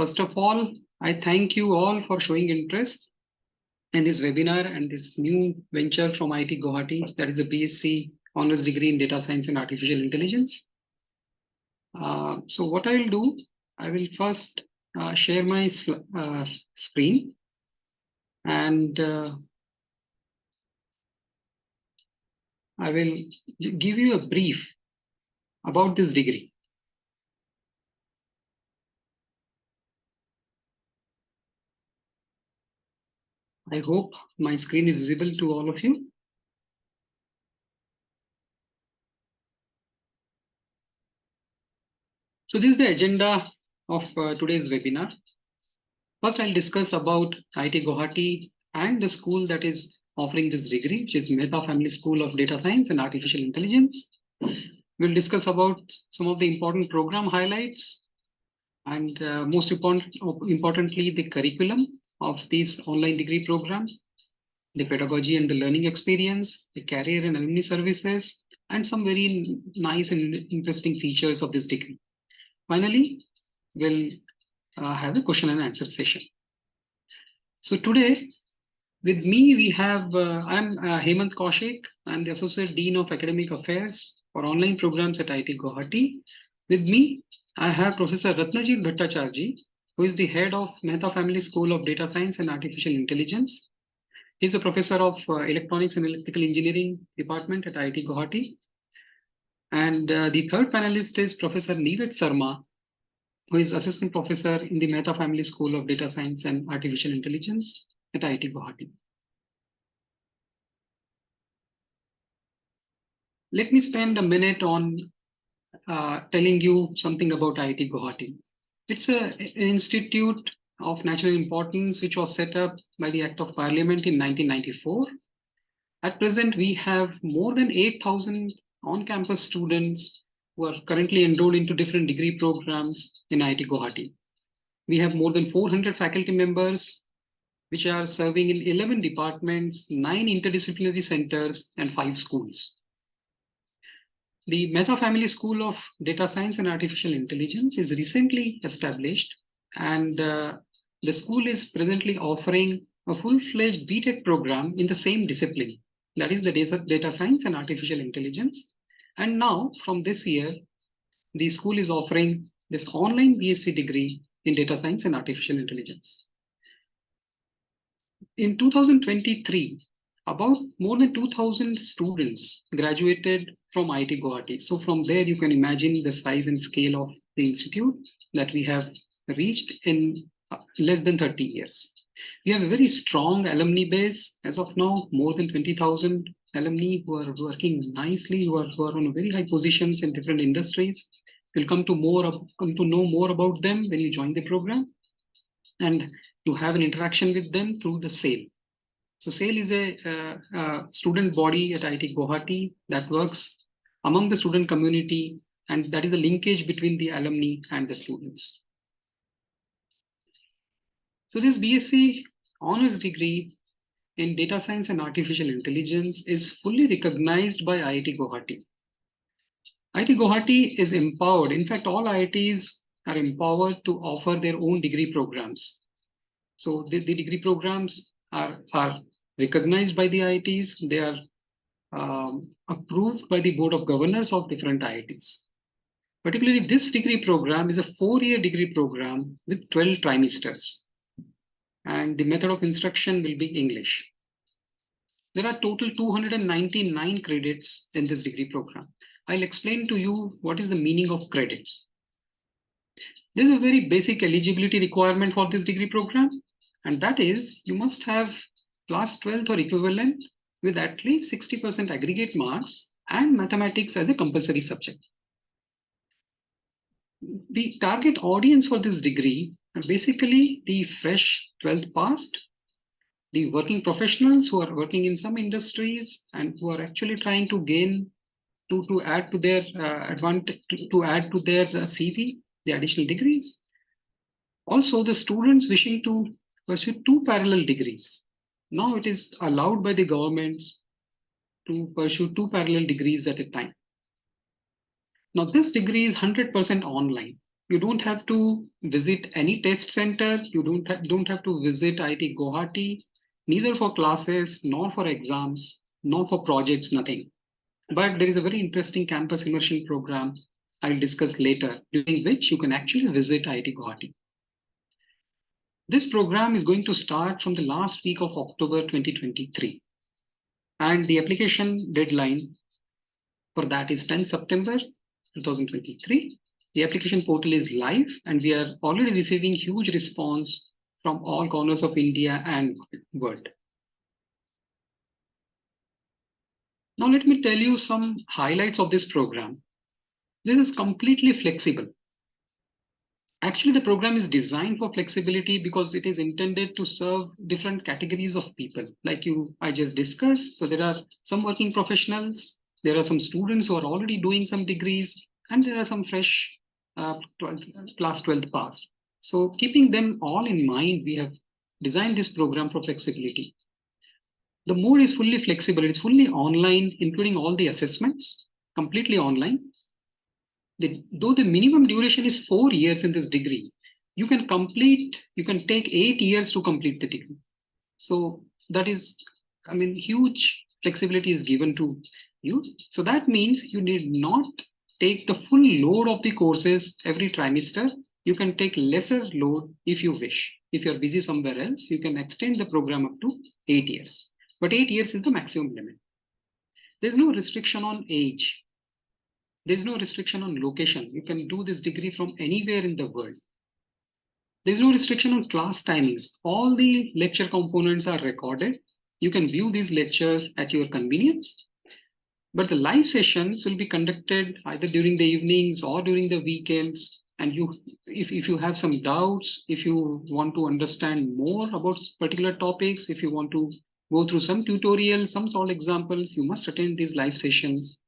First of all, I thank you all for showing interest in this webinar and this new venture from IIT Guwahati, that is a BSc Honors Degree in Data Science and Artificial Intelligence. So what I will do, I will first share my screen and I will give you a brief about this degree. I hope my screen is visible to all of you. So this is the agenda of today's webinar. First, I'll discuss about IIT Guwahati and the school that is offering this degree, which is Mehta Family School of Data Science and Artificial Intelligence. We'll discuss about some of the important program highlights and most importantly, the curriculum of this online degree program, the pedagogy and the learning experience, the career and alumni services, and some very nice and interesting features of this degree. Finally, we'll have a question and answer session. So today, with me, we have, I'm Hemant Kaushik. I'm the Associate Dean of Academic Affairs for online programs at IIT Guwahati. With me, I have Professor Ratnajit Bhattacharjee, who is the head of Mehta Family School of Data Science and Artificial Intelligence. He's a professor of Electronics and Electrical Engineering Department at IIT Guwahati. And the third panelist is Professor Neeraj Sarma, who is Assistant Professor in the Mehta Family School of Data Science and Artificial Intelligence at IIT Guwahati. Let me spend a minute on telling you something about IIT Guwahati. It's an institute of national importance which was set up by the Act of Parliament in 1994. At present, we have more than 8,000 on-campus students who are currently enrolled into different degree programs in IIT Guwahati. We have more than 400 faculty members, which are serving in 11 departments, 9 interdisciplinary centers, and 5 schools. The Mehta Family School of Data Science and Artificial Intelligence is recently established, and the school is presently offering a full-fledged BTech program in the same discipline, that is the data science and artificial intelligence. And now, from this year, the school is offering this online BSc degree in data science and artificial intelligence. In 2023, about more than 2,000 students graduated from IIT Guwahati. So from there, you can imagine the size and scale of the institute that we have reached in less than 30 years. We have a very strong alumni base as of now, more than 20,000 alumni who are working nicely, who are on very high positions in different industries. You'll come to know more about them when you join the program and to have an interaction with them through the SAIL. So SAIL is a student body at IIT Guwahati that works among the student community, and that is a linkage between the alumni and the students. So this BSc honors degree in data science and artificial intelligence is fully recognized by IIT Guwahati. IIT Guwahati is empowered. In fact, all IITs are empowered to offer their own degree programs. So the degree programs are recognized by the IITs. They are approved by the Board of Governors of different IITs. Particularly, this degree program is a 4-year degree program with 12 trimesters. And the method of instruction will be English. There are total 299 credits in this degree program. I'll explain to you what is the meaning of credits. There's a very basic eligibility requirement for this degree program, and that is you must have class 12th or equivalent with at least 60% aggregate marks and mathematics as a compulsory subject. The target audience for this degree are basically the fresh 12th passed, the working professionals who are working in some industries and who are actually trying to gain to add to their advantage, to add to their CV, the additional degrees. Also, the students wishing to pursue 2 parallel degrees. Now it is allowed by the governments to pursue 2 parallel degrees at a time. Now this degree is 100% online, You don't have to visit any test center. You don't have to visit IIT Guwahati, neither for classes, nor for exams, nor for projects, nothing. But there is a very interesting campus immersion program I'll discuss later, during which you can actually visit IIT Guwahati. This program is going to start from the last week of October 2023. And the application deadline for that is 10 September 2023. The application portal is live and we are already receiving huge response from all corners of India and world. Now let me tell you some highlights of this program. This is completely flexible. Actually, the program is designed for flexibility because it is intended to serve different categories of people. Like I just discussed. So there are some working professionals, there are some students who are already doing some degrees, and there are some fresh class 12th passed. So keeping them all in mind, we have designed this program for flexibility. The mode is fully flexible. It's fully online, including all the assessments, completely online. Though the minimum duration is 4 years in this degree, you can take 8 years to complete the degree. So that is, huge flexibility is given to you. So that means you need not take the full load of the courses every trimester. You can take lesser load if you wish. If you're busy somewhere else, you can extend the program up to 8 years. But 8 years is the maximum limit. There's no restriction on age. There's no restriction on location. You can do this degree from anywhere in the world. There's no restriction on class timings. All the lecture components are recorded. You can view these lectures at your convenience. But the live sessions will be conducted either during the evenings or during the weekends. And if you have some doubts, if you want to understand more about particular topics, if you want to go through some tutorials, some solved examples, you must attend these live sessions.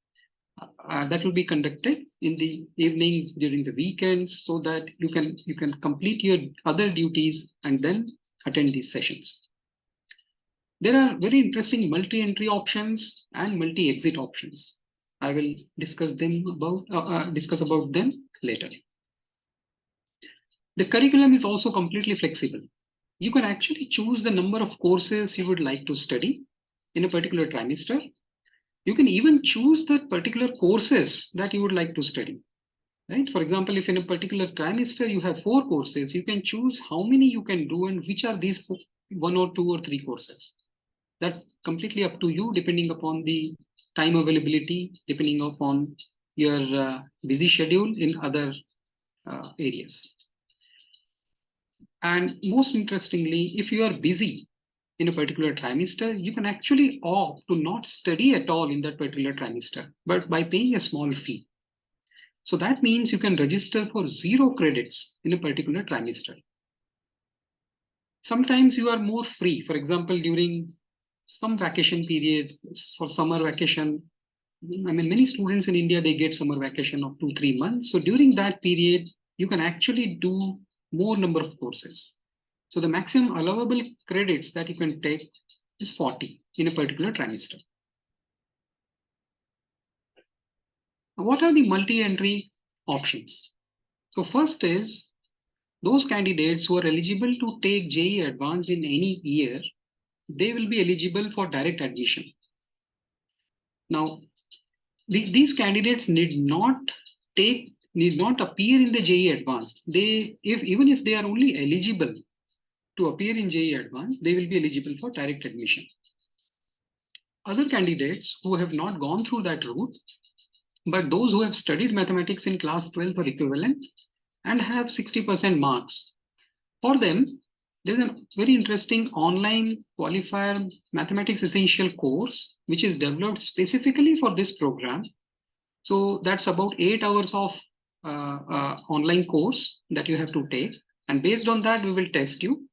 That will be conducted in the evenings during the weekends so that you can complete your other duties and then attend these sessions. There are very interesting multi-entry options and multi-exit options. I will discuss about them later. The curriculum is also completely flexible. You can actually choose the number of courses you would like to study in a particular trimester. You can even choose the particular courses that you would like to study, right? For example, if in a particular trimester you have 4 courses, you can choose how many you can do and which are these 1 or 2 or 3 courses. That's completely up to you, depending upon the time availability, depending upon your busy schedule in other areas. And most interestingly, if you are busy in a particular trimester, you can actually opt to not study at all in that particular trimester, but by paying a small fee. So that means you can register for 0 credits in a particular trimester. Sometimes you are more free. For example, during some vacation period, for summer vacation, many students in India, they get summer vacation of 2-3 months. So during that period, you can actually do more number of courses. So the maximum allowable credits that you can take is 40 in a particular trimester. Now, what are the multi-entry options? So first is those candidates who are eligible to take JEE Advanced in any year, they will be eligible for direct admission. Now, these candidates need not appear in the JEE Advanced. Even if they are only eligible to appear in JEE Advanced, they will be eligible for direct admission. Other candidates who have not gone through that route, but those who have studied mathematics in class 12 or equivalent and have 60% marks, for them, there's a very interesting online qualifier mathematics essential course, which is developed specifically for this program. So that's about 8 hours of online course that you have to take. And based on that, we will test you.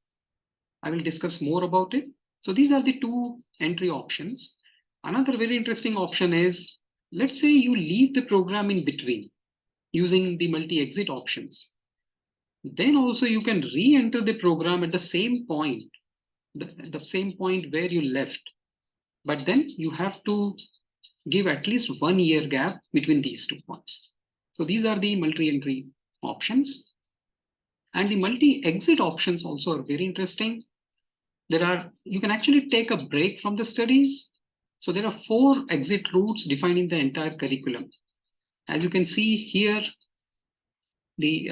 I will discuss more about it. So these are the 2 entry options. Another very interesting option is, let's say you leave the program in between using the multi-exit options. Then also you can re-enter the program at the same point, the same point where you left. But then you have to give at least 1 year gap between these 2 points. So these are the multi-entry options. And the multi-exit options also are very interesting. You can actually take a break from the studies. So there are 4 exit routes defining the entire curriculum. As you can see here, the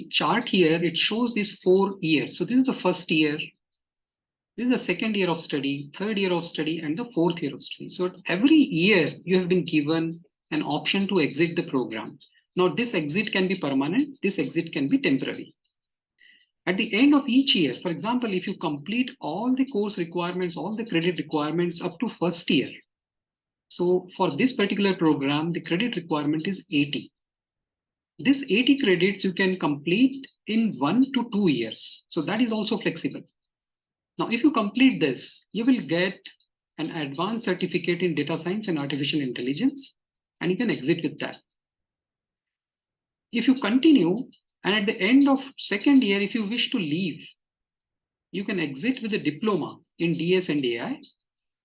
chart here, it shows these 4 years. So this is the first year, this is the second year of study, third year of study, and the fourth year of study. So every year you have been given an option to exit the program. Now this exit can be permanent, this exit can be temporary. At the end of each year, for example, if you complete all the course requirements, all the credit requirements up to first year. So for this particular program, the credit requirement is 80. This 80 credits you can complete in 1 to 2 years. So that is also flexible. Now, if you complete this, you will get an advanced certificate in data science and artificial intelligence, and you can exit with that. If you continue, and at the end of second year, if you wish to leave, you can exit with a diploma in DS and AI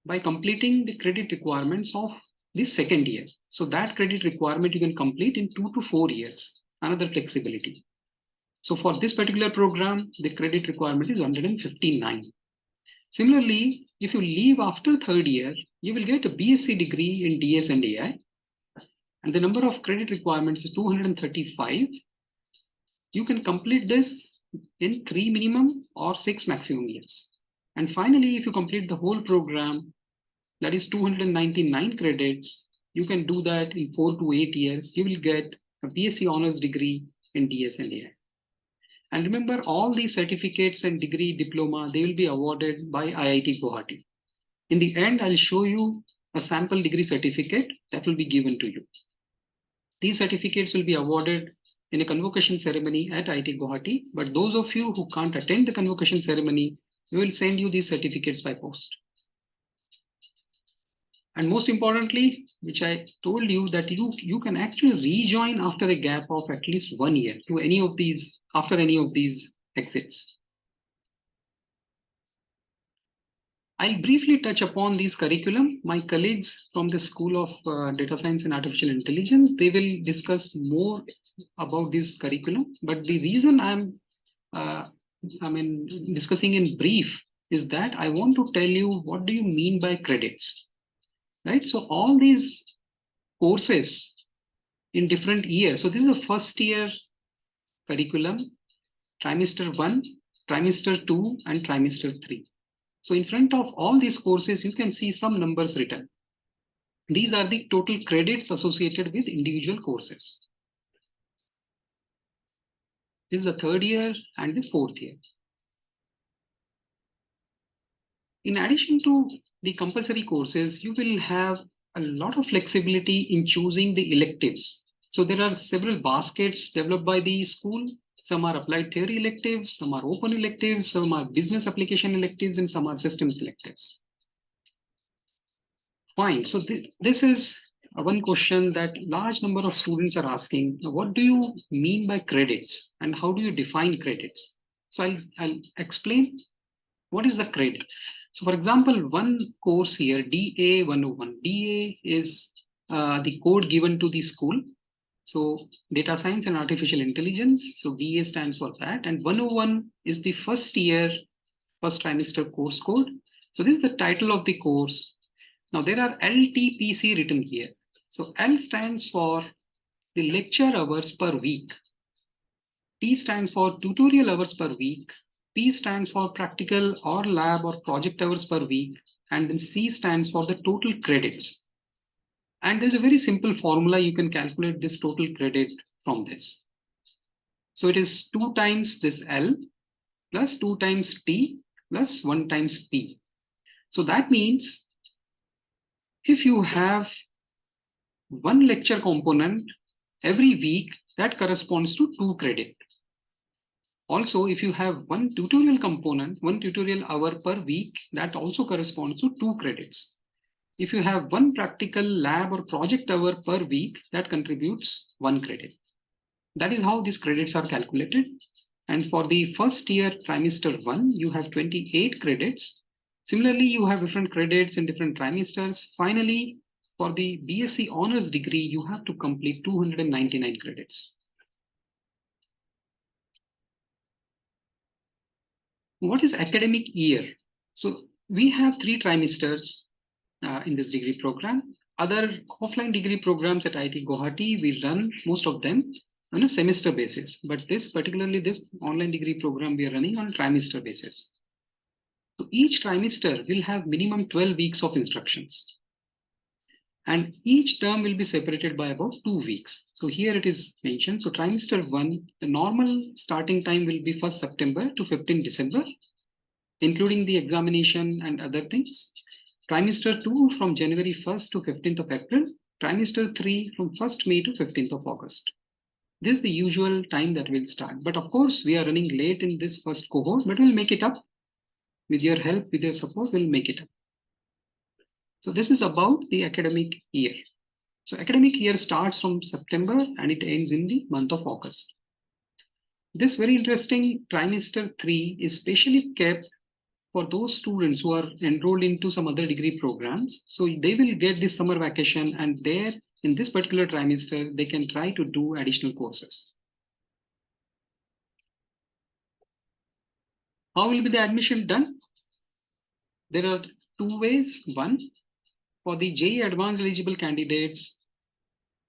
by completing the credit requirements of the second year. So that credit requirement you can complete in 2 to 4 years, another flexibility. So for this particular program, the credit requirement is 159. Similarly, if you leave after third year, you will get a BSc degree in DS and AI. And the number of credit requirements is 235. You can complete this in 3 minimum or 6 maximum years. And finally, if you complete the whole program, that is 299 credits, you can do that in 4 to 8 years. You will get a BSc honors degree in DS and AI. And remember, all these certificates and degree diploma, they will be awarded by IIT Guwahati. In the end, I'll show you a sample degree certificate that will be given to you. These certificates will be awarded in a convocation ceremony at IIT Guwahati, but those of you who can't attend the convocation ceremony, we will send you these certificates by post. And most importantly, which I told you that you can actually rejoin after a gap of at least 1 year to any of these, after any of these exits. I'll briefly touch upon these curriculum. My colleagues from the School of Data Science and Artificial Intelligence, they will discuss more about this curriculum. But the reason I'm discussing in brief is that I want to tell you what do you mean by credits, right? So all these courses in different years. So this is the first year curriculum, trimester 1, trimester 2, and trimester 3. So in front of all these courses, you can see some numbers written. These are the total credits associated with individual courses. This is the third year and the fourth year. In addition to the compulsory courses, you will have a lot of flexibility in choosing the electives. So there are several baskets developed by the school. Some are applied theory electives, some are open electives, some are business application electives, and some are systems electives. Fine. So this is one question that large number of students are asking. What do you mean by credits and how do you define credits? So I'll explain what is the credit. So for example, one course here, DA 101. DA is the code given to the school. So data science and artificial intelligence. So DA stands for that. And 101 is the first year, first trimester course code. So this is the title of the course. Now there are LTPC written here. So L stands for the lecture hours per week. T stands for tutorial hours per week. P stands for practical or lab or project hours per week. And then C stands for the total credits. And there's a very simple formula. You can calculate this total credit from this. So it is 2 times this L plus 2 times T plus 1 times P. So that means if you have one lecture component every week, that corresponds to 2 credit. Also, if you have one tutorial component, one tutorial hour per week, that also corresponds to 2 credits. If you have one practical lab or project hour per week, that contributes 1 credit. That is how these credits are calculated. And for the first year, trimester 1, you have 28 credits. Similarly, you have different credits in different trimesters. Finally, for the BSc honors degree, you have to complete 299 credits. What is academic year? So we have 3 trimesters in this degree program. Other offline degree programs at IIT Guwahati, we run most of them on a semester basis. But particularly this online degree program, we are running on a trimester basis. So each trimester will have minimum 12 weeks of instructions. And each term will be separated by about 2 weeks. So here it is mentioned. So trimester 1, the normal starting time will be 1st September to 15 December, including the examination and other things. Trimester 2 from January 1st to 15th of April. Trimester 3 from 1st May to 15th of August. This is the usual time that we'll start. But of course, we are running late in this first cohort, but we'll make it up. With your help, with your support, we'll make it up. So this is about the academic year. So academic year starts from September and it ends in the month of August. This very interesting trimester 3 is specially kept for those students who are enrolled into some other degree programs. So they will get this summer vacation, and there in this particular trimester, they can try to do additional courses. How will be the admission done? There are 2 ways. One, for the JEE advanced eligible candidates,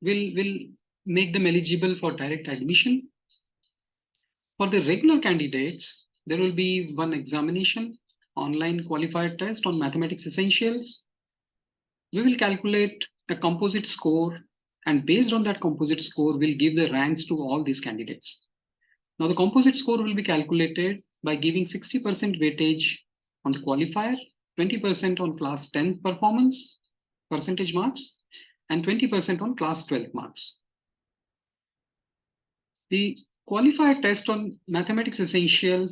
will make them eligible for direct admission. For the regular candidates, there will be one examination, online qualifier test on mathematics essentials. We will calculate a composite score, and based on that composite score, we'll give the ranks to all these candidates. Now the composite score will be calculated by giving 60% weightage on the qualifier, 20% on class 10 performance percentage marks, and 20% on class 12 marks. The qualifier test on mathematics essential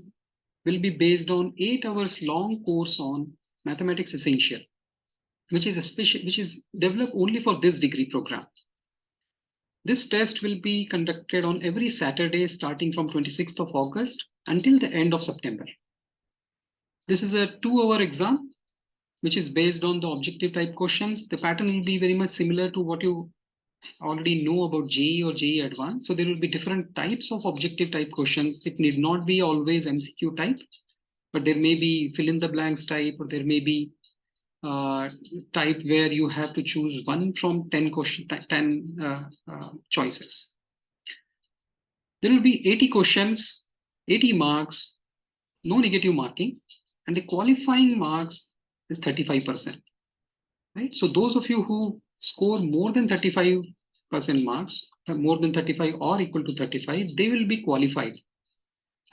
will be based on 8 hours long course on mathematics essential, which is developed only for this degree program. This test will be conducted on every Saturday starting from 26th of August until the end of September. This is a 2-hour exam, which is based on the objective type questions. The pattern will be very much similar to what you already know about JEE or JEE Advanced. So there will be different types of objective type questions. It need not be always MCQ type, but there may be fill in the blanks type, or there may be type where you have to choose one from 10 choices. There will be 80 questions, 80 marks, no negative marking, and the qualifying marks is 35%. Right? So those of you who score more than 35% marks, more than 35 or equal to 35, they will be qualified.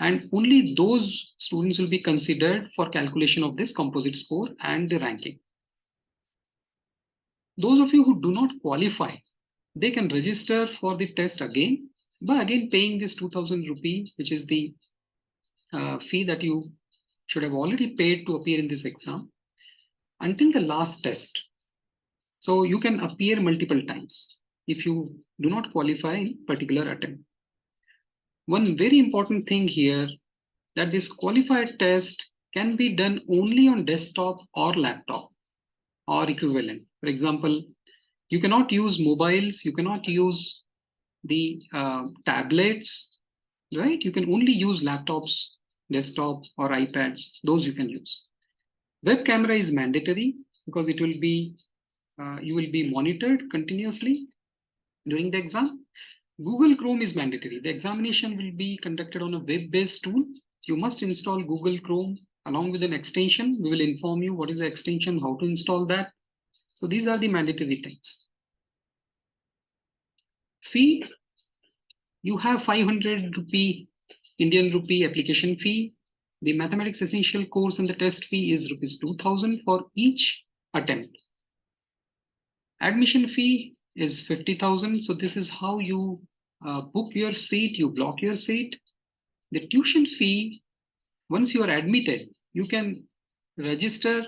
And only those students will be considered for calculation of this composite score and the ranking. Those of you who do not qualify, they can register for the test again, by again paying this 2,000 rupee, which is the fee that you should have already paid to appear in this exam, until the last test. So you can appear multiple times if you do not qualify in particular attempt. One very important thing here, that this qualified test can be done only on desktop or laptop or equivalent. For example, you cannot use mobiles, you cannot use the tablets, right? You can only use laptops, desktop or iPads, those you can use. Web camera is mandatory because it will be, you will be monitored continuously during the exam. Google Chrome is mandatory. The examination will be conducted on a web-based tool. You must install Google Chrome along with an extension. We will inform you what is the extension, how to install that. So these are the mandatory things. Fee, you have 500 rupee, Indian rupee application fee. The mathematics essential course and the test fee is rupees 2,000 for each attempt. Admission fee is 50,000. So this is how you book your seat, you block your seat. The tuition fee, once you are admitted, you can register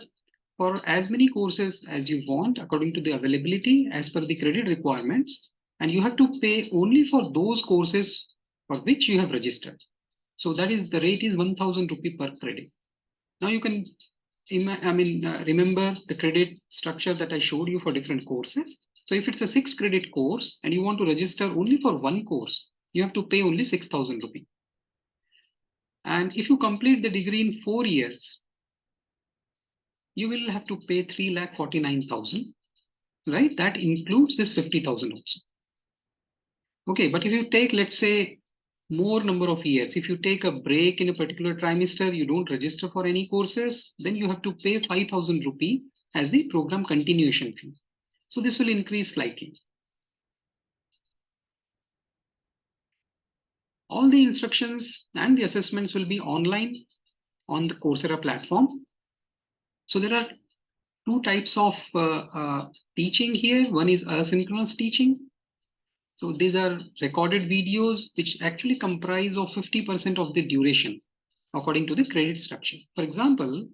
for as many courses as you want according to the availability as per the credit requirements. And you have to pay only for those courses for which you have registered. So that is, the rate is 1,000 rupee per credit. Now you can remember the credit structure that I showed you for different courses. So if it's a 6 credit course and you want to register only for one course, you have to pay only 6,000 rupees. And if you complete the degree in 4 years, you will have to pay 3,49,000, right? That includes this 50,000 also. Okay, but if you take, let's say, more number of years, if you take a break in a particular trimester, you don't register for any courses, then you have to pay 5,000 rupee as the program continuation fee. So this will increase slightly. All the instructions and the assessments will be online on the Coursera platform. So there are two types of teaching here. One is asynchronous teaching. So these are recorded videos which actually comprise of 50% of the duration according to the credit structure. For example,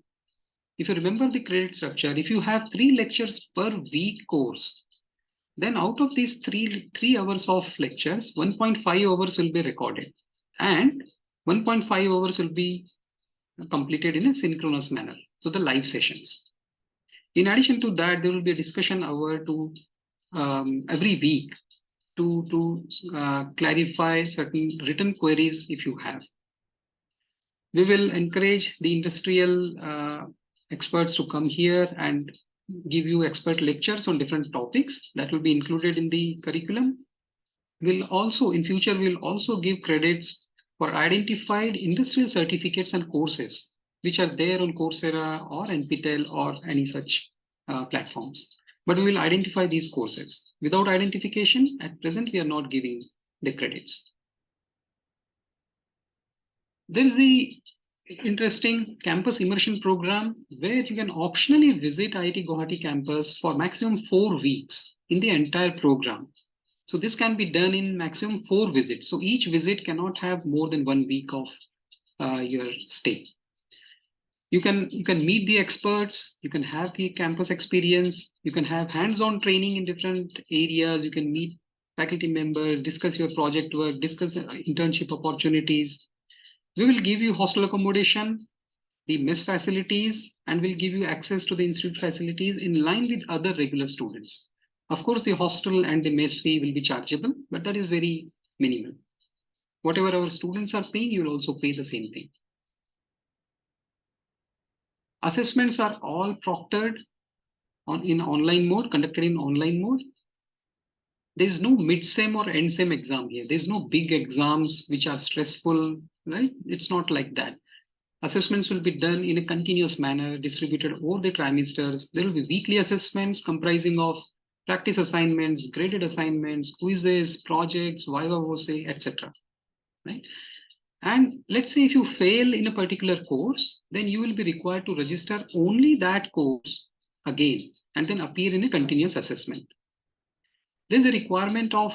if you remember the credit structure, if you have 3 lectures per week course, then out of these three hours of lectures, 1.5 hours will be recorded and 1.5 hours will be completed in a synchronous manner. So the live sessions. In addition to that, there will be a discussion hour to every week to clarify certain written queries if you have. We will encourage the industrial experts to come here and give you expert lectures on different topics that will be included in the curriculum. We'll also, in future, we'll also give credits for identified industrial certificates and courses which are there on Coursera or NPTEL or any such platforms. But we will identify these courses. Without identification, at present, we are not giving the credits. There is the interesting campus immersion program where you can optionally visit IIT Guwahati campus for maximum 4 weeks in the entire program. So this can be done in maximum 4 visits. So each visit cannot have more than 1 week of your stay. You can meet the experts, you can have the campus experience, you can have hands-on training in different areas, you can meet faculty members, discuss your project work, discuss internship opportunities. We will give you hostel accommodation, the mess facilities, and will give you access to the institute facilities in line with other regular students. Of course, the hostel and the mess fee will be chargeable, but that is very minimal. Whatever our students are paying, you will also pay the same thing. Assessments are all proctored in online mode, conducted in online mode. There is no mid-sem or end-sem exam here. There is no big exams which are stressful, right? It's not like that. Assessments will be done in a continuous manner, distributed over the trimesters. There will be weekly assessments comprising of practice assignments, graded assignments, quizzes, projects, viva voce, etc. Right? And let's say if you fail in a particular course, then you will be required to register only that course again and then appear in a continuous assessment. There's a requirement of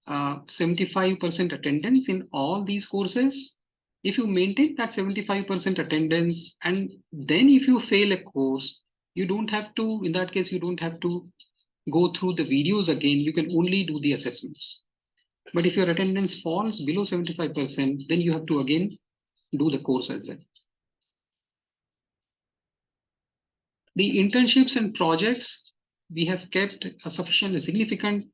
75% attendance in all these courses. If you maintain that 75% attendance and then if you fail a course, you don't have to, in that case, you don't have to go through the videos again. You can only do the assessments. But if your attendance falls below 75%, then you have to again do the course as well. The internships and projects, we have kept a significant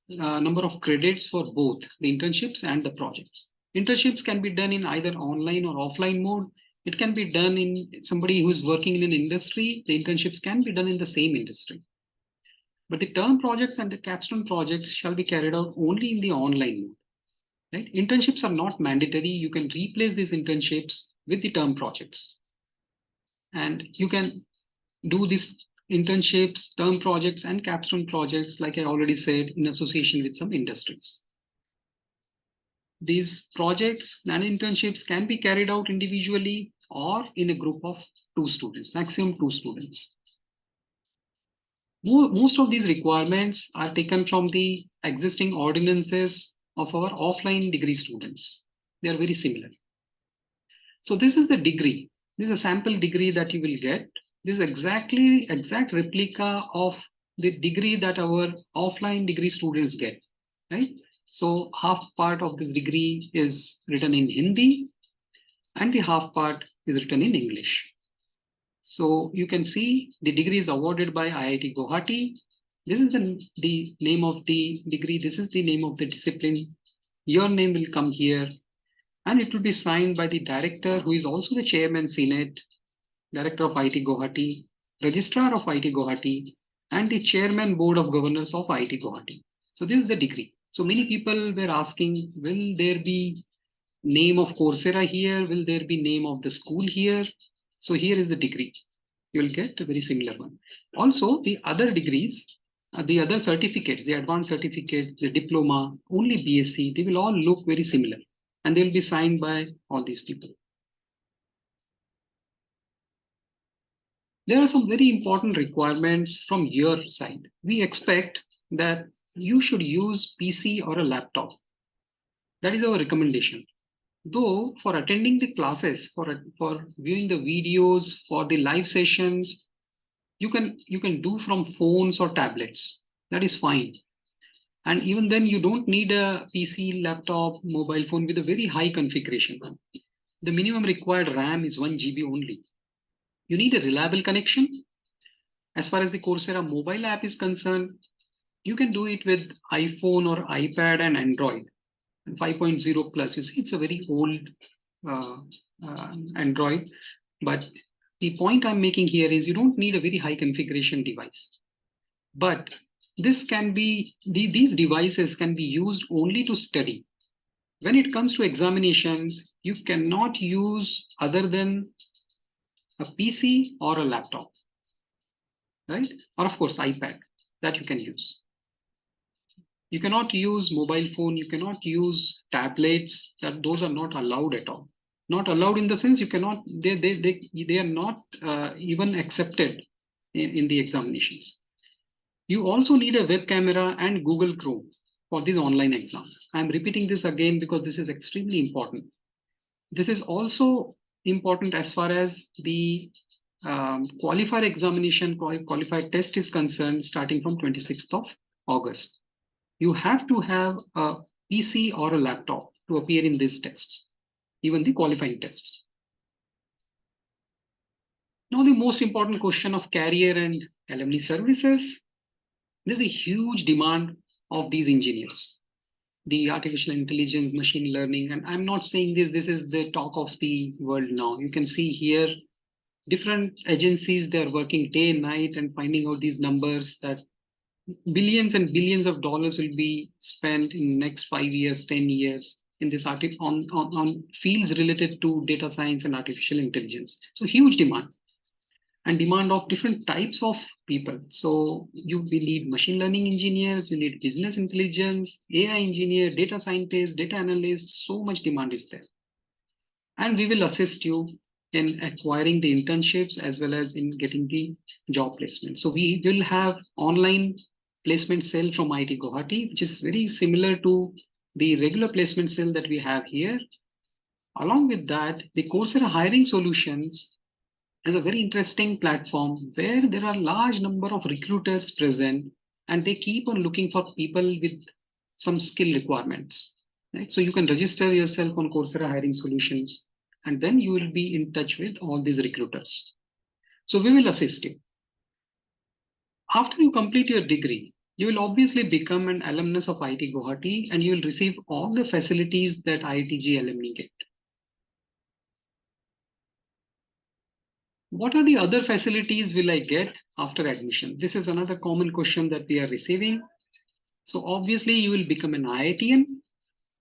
number of credits for both the internships and the projects. Internships can be done in either online or offline mode. It can be done in somebody who is working in an industry. The internships can be done in the same industry. But the term projects and the capstone projects shall be carried out only in the online mode. Right? Internships are not mandatory. You can replace these internships with the term projects. And you can do these internships, term projects, and capstone projects, like I already said, in association with some industries. These projects and internships can be carried out individually or in a group of 2 students, maximum 2 students. Most of these requirements are taken from the existing ordinances of our offline degree students. They are very similar. So this is the degree. This is a sample degree that you will get. This is exact replica of the degree that our offline degree students get, right? So half part of this degree is written in Hindi and the half part is written in English. So you can see the degree is awarded by IIT Guwahati. This is the name of the degree. This is the name of the discipline. Your name will come here, and it will be signed by the director, who is also the chairman Senate, director of IIT Guwahati, registrar of IIT Guwahati, and the chairman board of governors of IIT Guwahati. So this is the degree. So many people were asking, will there be name of Coursera here? Will there be name of the school here? So here is the degree. You will get a very similar one. Also, the other degrees, the other certificates, the advanced certificate, the diploma, only BSc, they will all look very similar, and they will be signed by all these people. There are some very important requirements from your side. We expect that you should use PC or a laptop. That is our recommendation. Though for attending the classes, for viewing the videos, for the live sessions, you can do from phones or tablets. That is fine. And even then, you don't need a PC, laptop, mobile phone with a very high configuration. The minimum required RAM is 1 GB only. You need a reliable connection. As far as the Coursera mobile app is concerned, you can do it with iPhone or iPad and Android. 5.0 plus, you see, it's a very old Android. But the point I'm making here is you don't need a very high configuration device. But this can be, these devices can be used only to study. When it comes to examinations, you cannot use other than a PC or a laptop, right? Or of course, iPad that you can use. You cannot use mobile phone, you cannot use tablets, that those are not allowed at all. Not allowed in the sense you cannot, they are not even accepted in the examinations. You also need a web camera and Google Chrome for these online exams. I'm repeating this again because this is extremely important. This is also important as far as the qualifier examination, qualified test is concerned, starting from 26th of August. You have to have a PC or a laptop to appear in these tests, even the qualifying tests. Now, the most important question of career and alumni services. There's a huge demand of these engineers, the artificial intelligence, machine learning. And I'm not saying this is the talk of the world now. You can see here different agencies, they're working day and night and finding out these numbers that billions and billions of dollars will be spent in next 5 years, 10 years in this on fields related to data science and artificial intelligence. So huge demand. And demand of different types of people. So we need machine learning engineers, we need business intelligence, AI engineer, data scientists, data analysts, so much demand is there. And we will assist you in acquiring the internships as well as in getting the job placement. So we will have online placement cell from IIT Guwahati, which is very similar to the regular placement cell that we have here. Along with that, the Coursera hiring solutions is a very interesting platform where there are large number of recruiters present and they keep on looking for people with some skill requirements. Right? So you can register yourself on Coursera hiring solutions and then you will be in touch with all these recruiters. So we will assist you. After you complete your degree, you will obviously become an alumnus of IIT Guwahati and you will receive all the facilities that IITG alumni get. What are the other facilities will I get after admission? This is another common question that we are receiving. So obviously you will become an IITian.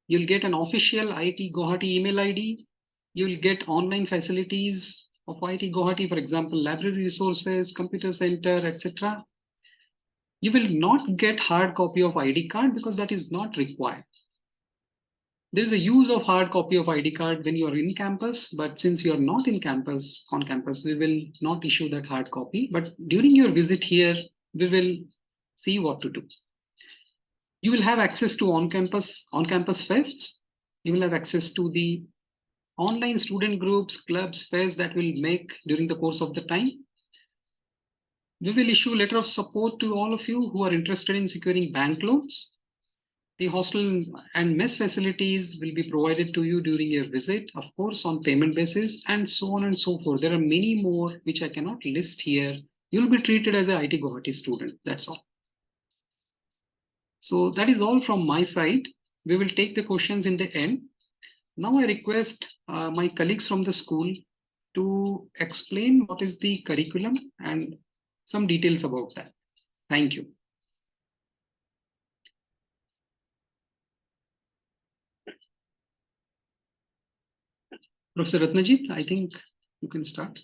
You'll get an official IIT Guwahati email ID. You'll get online facilities of IIT Guwahati, for example, library resources, computer center, etc. You will not get hard copy of ID card because that is not required. There is a use of hard copy of ID card when you are in campus, but since you are not in campus, on campus, we will not issue that hard copy. But during your visit here, we will see what to do. You will have access to on-campus fests. You will have access to the online student groups, clubs, fests that will make during the course of the time. We will issue a letter of support to all of you who are interested in securing bank loans. The hostel and mess facilities will be provided to you during your visit, of course, on payment basis, and so on and so forth. There are many more which I cannot list here. You'll be treated as a IIT Guwahati student. That's all. So that is all from my side. We will take the questions in the end. Now I request my colleagues from the school to explain what is the curriculum and some details about that. Thank you. Professor Ratnajit, I think you can start.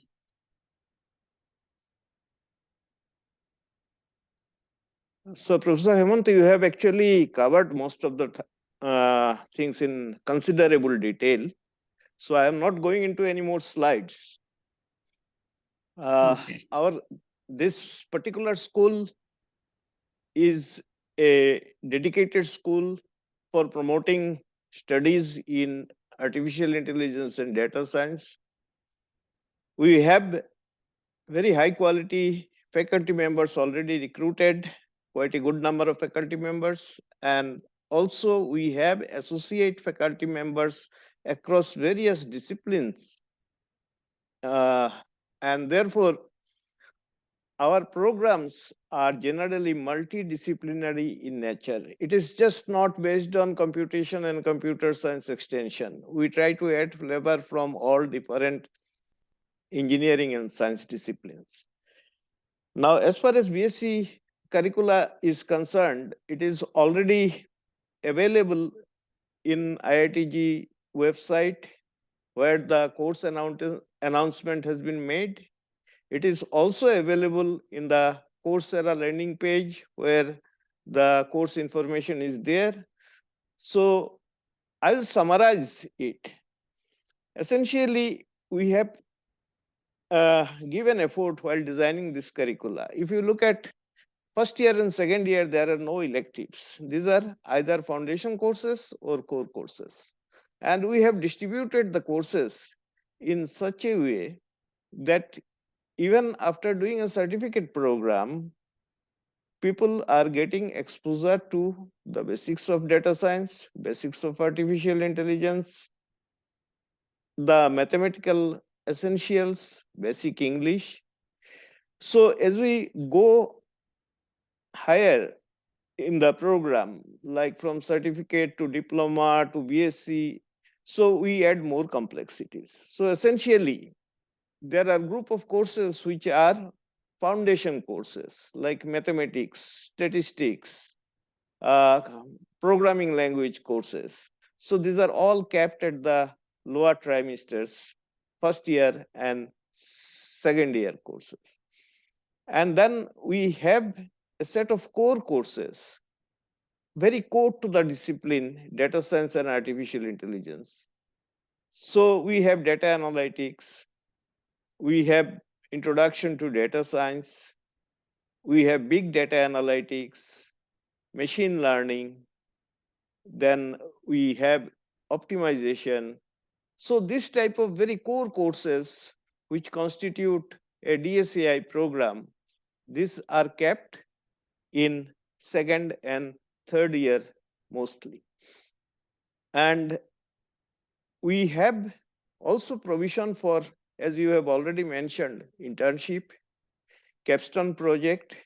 So, Professor Hemant, you have actually covered most of the things in considerable detail. So, I am not going into any more slides. Okay. This particular school is a dedicated school for promoting studies in artificial intelligence and data science. We have very high quality faculty members already recruited, quite a good number of faculty members, and also we have associate faculty members across various disciplines, and therefore our programs are generally multidisciplinary in nature. It is just not based on computation and computer science extension. We try to add flavor from all different engineering and science disciplines. Now, as far as BSc curricula is concerned, it is already available in IITG website where the course announcement has been made. It is also available in the Coursera landing page where the course information is there. So I will summarize it. Essentially, we have given effort while designing this curricula. If you look at first year and second year, there are no electives. These are either foundation courses or core courses. And we have distributed the courses in such a way that even after doing a certificate program, people are getting exposure to the basics of data science, basics of artificial intelligence, the mathematical essentials, basic English. So as we go higher in the program, like from certificate to diploma to BSc, so we add more complexities. So essentially, there are group of courses which are foundation courses like mathematics, statistics, uh, programming language courses. So these are all capped at the lower trimesters, first year and second year courses. And then we have a set of core courses, very core to the discipline, data science and artificial intelligence. So we have data analytics, we have introduction to data science, we have big data analytics, machine learning, then we have optimization. So this type of very core courses which constitute a DSAI program, these are kept in second and third year mostly. And we have also provision for, as you have already mentioned, internship, Capstone project.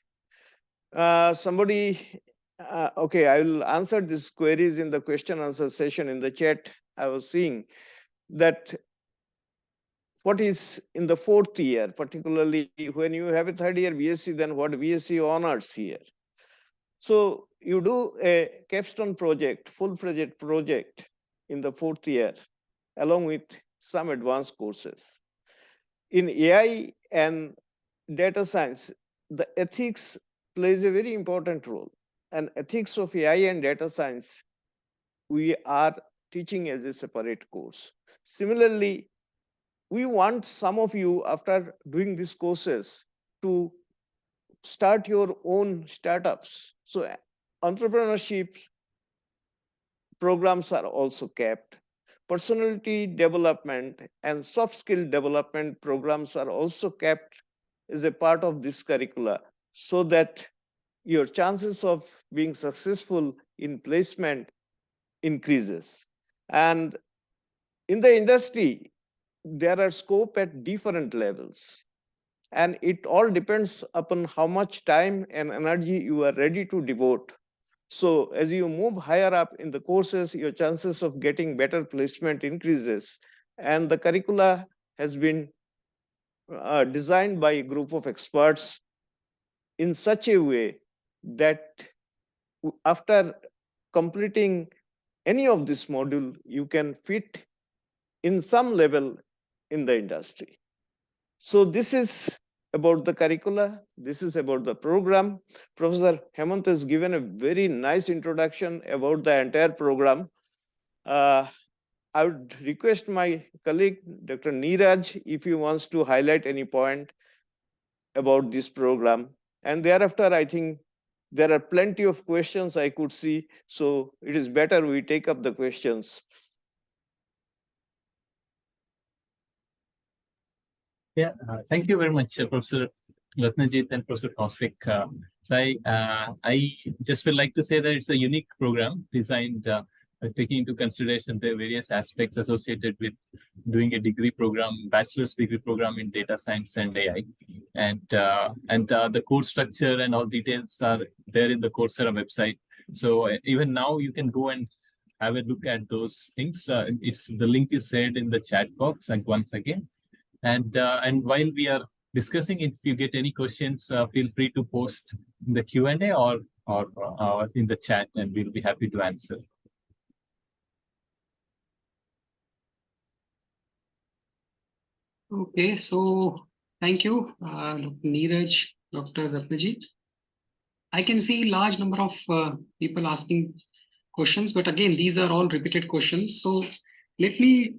Okay, I will answer these queries in the question answer session in the chat. I was seeing that what is in the fourth year, particularly when you have a third year BSc, then what BSc honors here. So you do a capstone project, full-fledged project in the fourth year, along with some advanced courses. In AI and data science, the ethics plays a very important role. And ethics of AI and data science, we are teaching as a separate course. Similarly, we want some of you, after doing these courses, to start your own startups. So entrepreneurship programs are also kept. Personality development and soft skill development programs are also kept as a part of this curricula so that your chances of being successful in placement increases. And in the industry, there are scope at different levels. And it all depends upon how much time and energy you are ready to devote. So as you move higher up in the courses, your chances of getting better placement increases. And the curricula has been designed by a group of experts in such a way that after completing any of this module, you can fit in some level in the industry. So this is about the curricula. This is about the program. Professor Hemant has given a very nice introduction about the entire program. I would request my colleague, Dr. Neeraj, if he wants to highlight any point about this program. And thereafter, I think there are plenty of questions I could see. So it is better we take up the questions. Yeah, thank you very much, Professor Ratnajit and Professor Kaushik. I just would like to say that it's a unique program designed taking into consideration the various aspects associated with doing a degree program, bachelor's degree program in data science and AI. And the course structure and all details are there in the Coursera website. So even now you can go and have a look at those things. The link is shared in the chat box, and once again. And while we are discussing, if you get any questions, feel free to post in the Q&A or in the chat, and we'll be happy to answer. Okay, so thank you, Dr. Neeraj, Dr. Ratnajit. I can see large number of people asking questions, but again, these are all repeated questions. So let me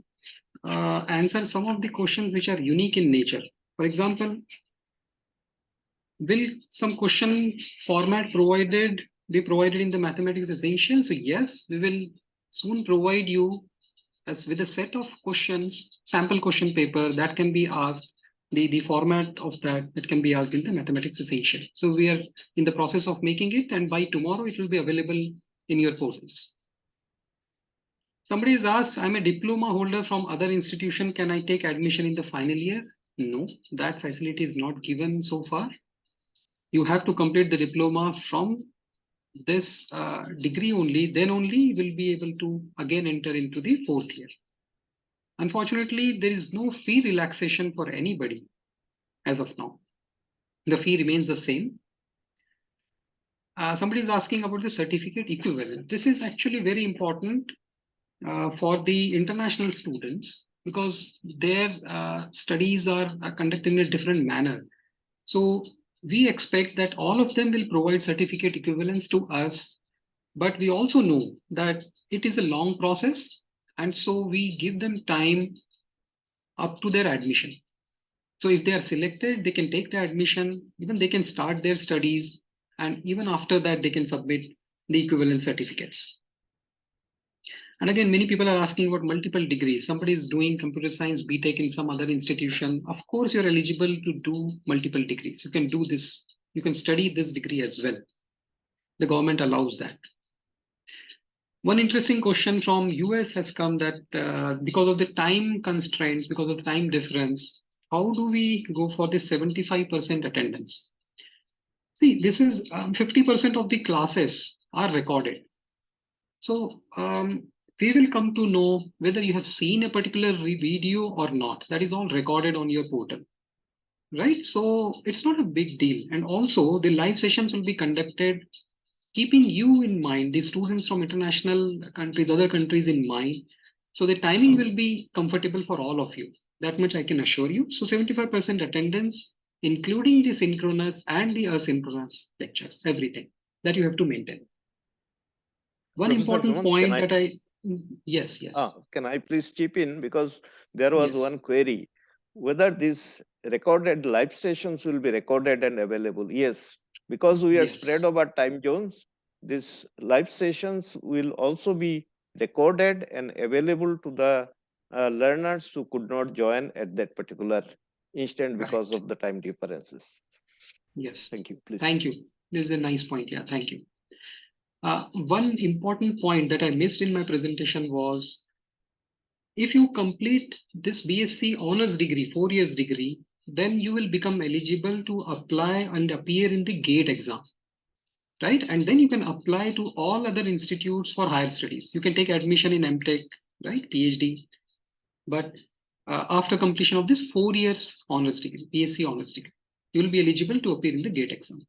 answer some of the questions which are unique in nature. For example, will some question format be provided in the mathematics essential? So yes, we will soon provide you as with a set of questions, sample question paper that can be asked, the format of that can be asked in the mathematics essential. So we are in the process of making it, and by tomorrow it will be available in your portals. Somebody has asked, I'm a diploma holder from other institution. Can I take admission in the final year? No, that facility is not given so far. You have to complete the diploma from this degree only, then only you will be able to again enter into the fourth year. Unfortunately, there is no fee relaxation for anybody as of now. The fee remains the same. Somebody is asking about the certificate equivalent. This is actually very important for the international students because their studies are conducted in a different manner. So we expect that all of them will provide certificate equivalents to us, but we also know that it is a long process, and so we give them time up to their admission. So if they are selected, they can take the admission, even they can start their studies, and even after that, they can submit the equivalent certificates. And again, many people are asking about multiple degrees. Somebody is doing computer science BTech in some other institution. Of course, you're eligible to do multiple degrees. You can do this. You can study this degree as well. The government allows that. One interesting question from US has come that because of the time constraints, because of the time difference, how do we go for this 75% attendance? See, this is 50% of the classes are recorded. So we will come to know whether you have seen a particular video or not. That is all recorded on your portal, right? So it's not a big deal. And also the live sessions will be conducted keeping you in mind, the students from international countries, other countries in mind. So the timing will be comfortable for all of you. That much I can assure you. So 75% attendance, including the synchronous and the asynchronous lectures, everything that you have to maintain. One Professor important Hemant, point yes. Can I please chip in? Because there was Yes. one query, whether these recorded live sessions will be recorded and available. Yes, because we are spread over time zones, these live sessions will also be recorded and available to the learners who could not join at that particular instant because of the time differences. Yes. Thank you. Please. Thank you. This is a nice point. Yeah, thank you. One important point that I missed in my presentation was if you complete this BSc honors degree, 4 years degree, then you will become eligible to apply and appear in the GATE exam, right? And then you can apply to all other institutes for higher studies. You can take admission in MTech, right? PhD. But after completion of this 4 years honors degree, BSc honors degree, you will be eligible to appear in the GATE exam.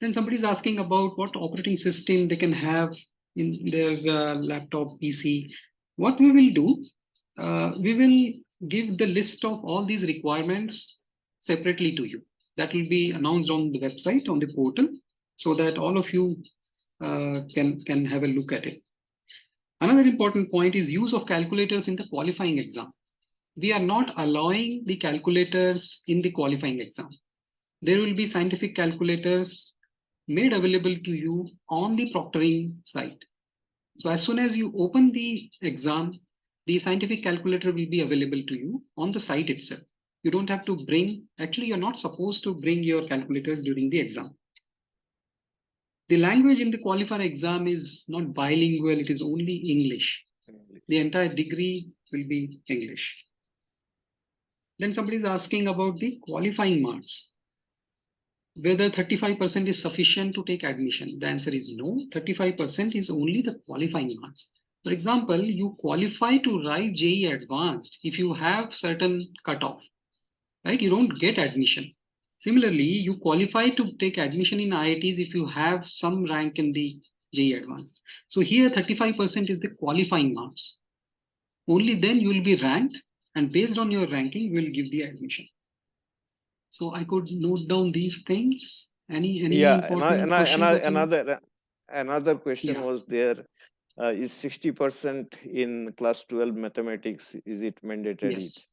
Then somebody is asking about what operating system they can have in their laptop, PC. What we will do, we will give the list of all these requirements separately to you. That will be announced on the website, on the portal, so that all of you can have a look at it. Another important point is use of calculators in the qualifying exam. We are not allowing the calculators in the qualifying exam. There will be scientific calculators made available to you on the proctoring site. So as soon as you open the exam, the scientific calculator will be available to you on the site itself. You don't have to bring, actually you're not supposed to bring your calculators during the exam. The language in the qualifier exam is not bilingual, it is only English. The entire degree will be English. Then somebody is asking about the qualifying marks. Whether 35% is sufficient to take admission. The answer is no, 35% is only the qualifying marks. For example, you qualify to write JEE Advanced if you have certain cutoff, right? You don't get admission. Similarly, you qualify to take admission in IITs if you have some rank in the JEE Advanced. So here 35% is the qualifying marks. Only then you will be ranked, and based on your ranking, we will give the admission. So I could note down these things. Any important questions? Another question Yeah. was there. Is 60% in class 12 mathematics, is it mandatory? Yes,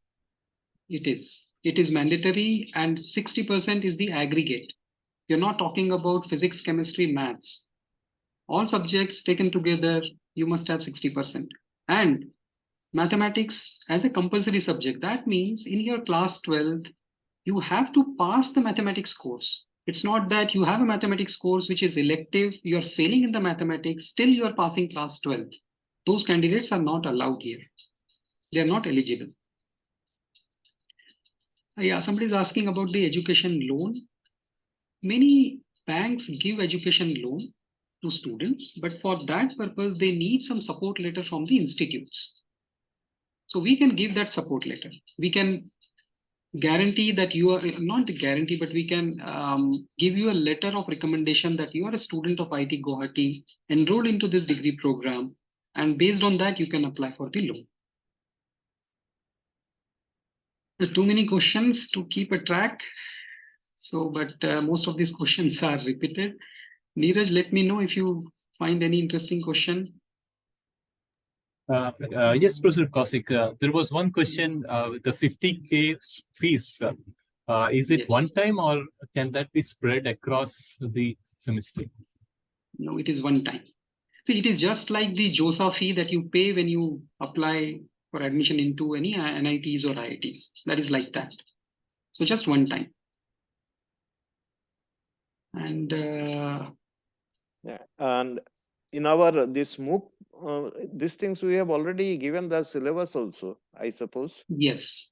it is. It is mandatory, and 60% is the aggregate. You're not talking about physics, chemistry, maths. All subjects taken together, you must have 60%. And mathematics as a compulsory subject, that means in your class 12th, you have to pass the mathematics course. It's not that you have a mathematics course which is elective, you're failing in the mathematics, still you are passing class 12th. Those candidates are not allowed here. They are not eligible. Yeah, somebody is asking about the education loan. Many banks give education loan to students, but for that purpose, they need some support letter from the institutes. So we can give that support letter. We can guarantee that you are not the guarantee, but we can give you a letter of recommendation that you are a student of IIT Guwahati, enrolled into this degree program, and based on that, you can apply for the loan. There are too many questions to keep a track. So, but most of these questions are repeated. Neeraj, let me know if you find any interesting question. Yes, Professor Kaushik, there was one question with the 50K fees. Is it Yes. one time or can that be spread across the semester? No, it is one time. See, it is just like the JOSA fee that you pay when you apply for admission into any NITs or IITs. That is like that. So just one time. And Yeah. And in our this MOOC, these things we have already given the syllabus also, I suppose. yes,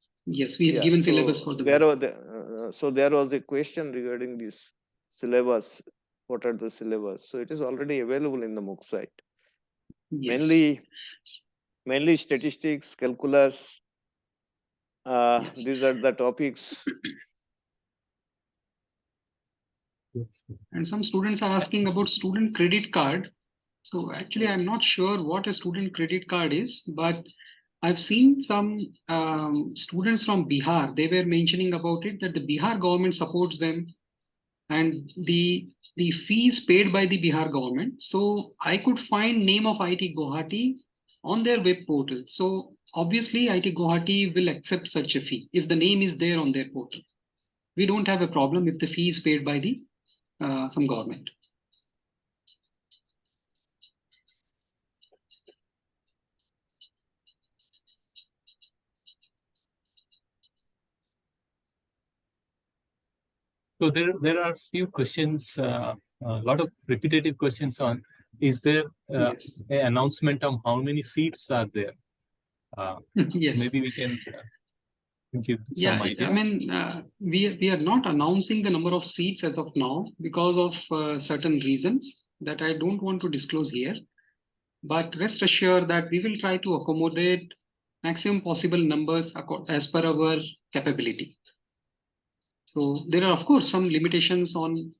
we have given syllabus for the MOOC. So there was a question regarding this syllabus. What are the syllabus? So it is already available in the MOOC site. Yes. Mainly statistics, calculus. Yes. These are the topics. And some students are asking about student credit card. So actually, I'm not sure what a student credit card is, but I've seen some students from Bihar. They were mentioning about it that the Bihar government supports them, and the fees paid by the Bihar government. So I could find name of IIT Guwahati on their web portal. So obviously, IIT Guwahati will accept such a fee if the name is there on their portal. We don't have a problem if the fee is paid by the some government. So there are few questions, a lot of repetitive questions on, is there Yes. an announcement on how many seats are there? So Yes. maybe we can give Yeah, some idea. I mean, we are not announcing the number of seats as of now because of certain reasons that I don't want to disclose here. But rest assured that we will try to accommodate maximum possible numbers as per our capability. So there are, of course, some limitations on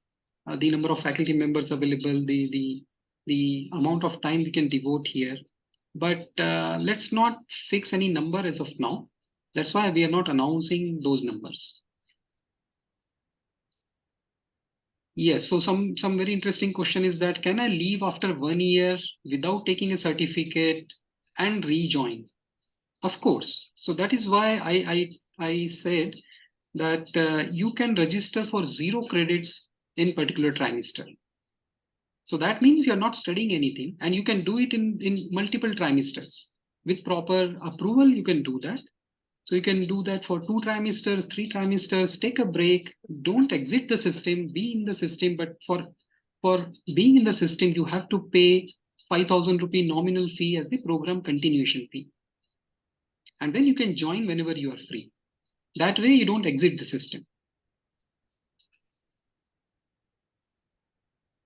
the number of faculty members available, the amount of time we can devote here. But let's not fix any number as of now. That's why we are not announcing those numbers. Yes, so some very interesting question is that, can I leave after 1 year without taking a certificate and rejoin? Of course. So that is why I said that you can register for 0 credits in particular trimester. So that means you're not studying anything, and you can do it in multiple trimesters. With proper approval, you can do that. So you can do that for 2 trimesters, 3 trimesters, take a break, don't exit the system, be in the system. But for being in the system, you have to pay 5,000 rupee nominal fee as the program continuation fee. And then you can join whenever you are free. That way you don't exit the system.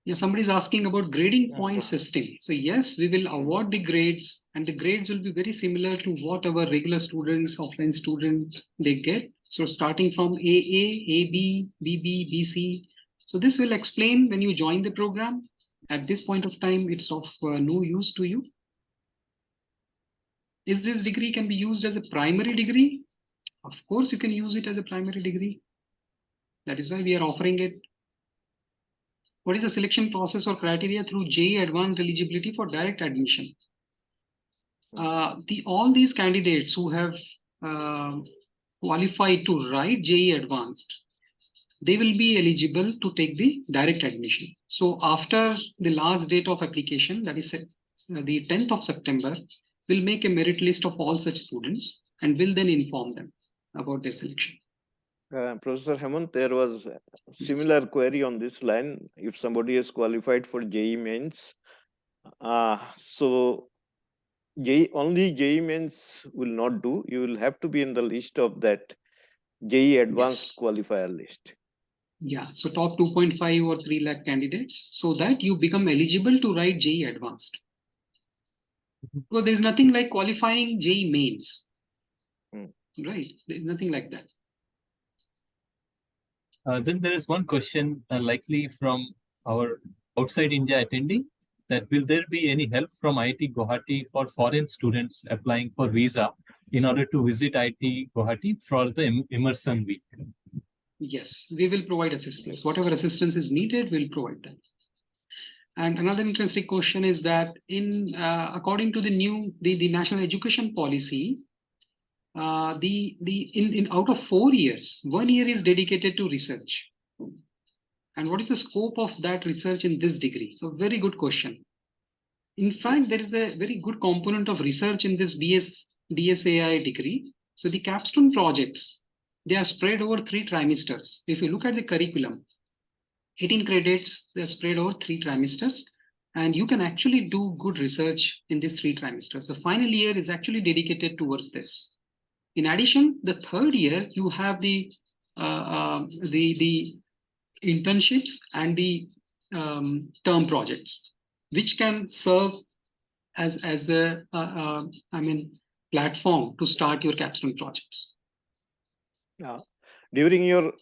Yeah, somebody is asking about grading point system. So yes, we will award the grades, and the grades will be very similar to what our regular students, offline students, they get. So starting from AA, AB, BB, BC. So this will explain when you join the program. At this point of time, it's of no use to you. Is this degree can be used as a primary degree? Of course, you can use it as a primary degree. That is why we are offering it. What is the selection process or criteria through JEE Advanced eligibility for direct admission? All these candidates who have qualified to write JEE Advanced, they will be eligible to take the direct admission. So after the last date of application, that is the 10th of September, we'll make a merit list of all such students and will then inform them about their selection. Professor Hemant, there was a similar query on this line. If somebody is qualified for JEE mains, so only JEE mains will not do. You will have to be in the list of that JEE advanced qualifier list. Yeah, so top 2.5 or 3 lakh candidates, so that you become eligible to write JEE advanced. Well, there's nothing like qualifying JEE mains, right? There's nothing like that. Then there is one question likely from our outside India attendee, that will there be any help from IIT Guwahati for foreign students applying for visa in order to visit IIT Guwahati for the Immersion week? Yes, we will provide assistance. Whatever assistance is needed, we'll provide that. And another interesting question is that according to the national education policy, out of 4 years, 1 year is dedicated to research. And what is the scope of that research in this degree? So very good question. In fact, there is a very good component of research in this BSAI degree. So the Capstone projects, they are spread over 3 trimesters. If you look at the curriculum, 18 credits, they are spread over 3 trimesters. And you can actually do good research in these 3 trimesters. The final year is actually dedicated towards this. In addition, the 3rd year, you have the internships and the term projects, which can serve as a platform to start your capstone projects. During your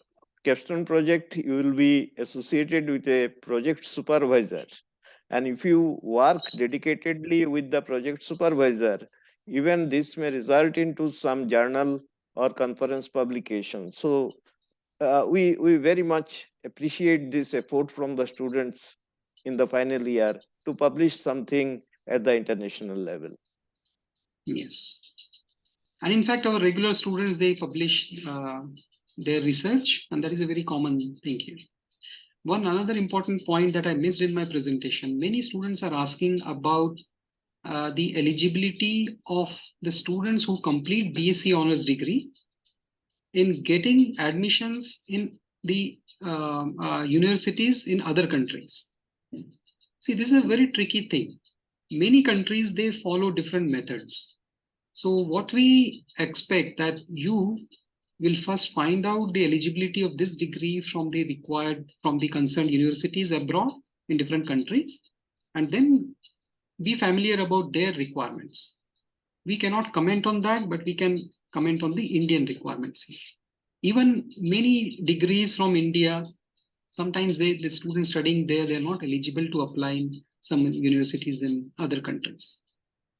capstone project, you will be associated with a project supervisor. And if you work dedicatedly with the project supervisor, even this may result into some journal or conference publication. So we very much appreciate this effort from the students in the final year to publish something at the international level. Yes. And in fact, our regular students, they publish their research, and that is a very common thing here. Another important point that I missed in my presentation, many students are asking about the eligibility of the students who complete BSc honors degree in getting admissions in the universities in other countries. See, this is a very tricky thing. Many countries, they follow different methods. So what we expect that you will first find out the eligibility of this degree from the concerned universities abroad in different countries, and then be familiar about their requirements. We cannot comment on that, but we can comment on the Indian requirements. Even many degrees from India, sometimes the students studying there, they're not eligible to apply in some universities in other countries.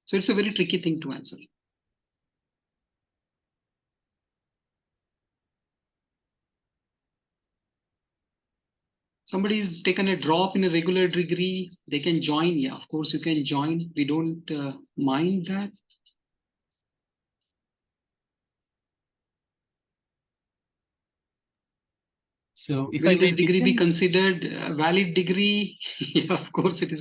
So it's a very tricky thing to answer. Somebody's taken a drop in a regular degree, they can join. Yeah, of course you can join. We don't mind that. So if will I may this degree be mention, considered a valid degree? Yeah, of course it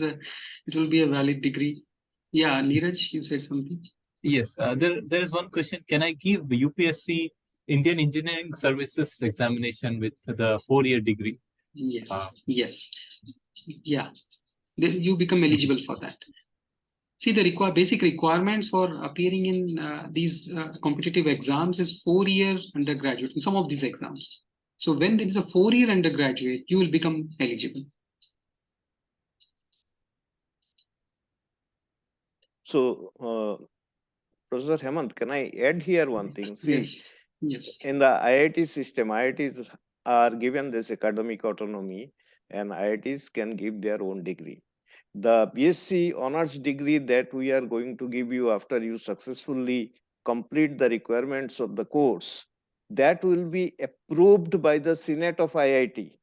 will be a valid degree. Yeah, Neeraj, you said something. yes, there is one question. Can I give UPSC Indian Engineering Services examination with the 4-year degree? Yes, yes. Yeah, then you become eligible for that. See, the basic requirements for appearing in these competitive exams is 4-year undergraduate in some of these exams. So when there is a 4-year undergraduate, you will become eligible. So, Professor Hemant, can I add here one thing? See, Yes, yes. in the IIT system, IITs are given this academic autonomy, and IITs can give their own degree. The BSc honors degree that we are going to give you after you successfully complete the requirements of the course, that will be approved by the Senate of IIT,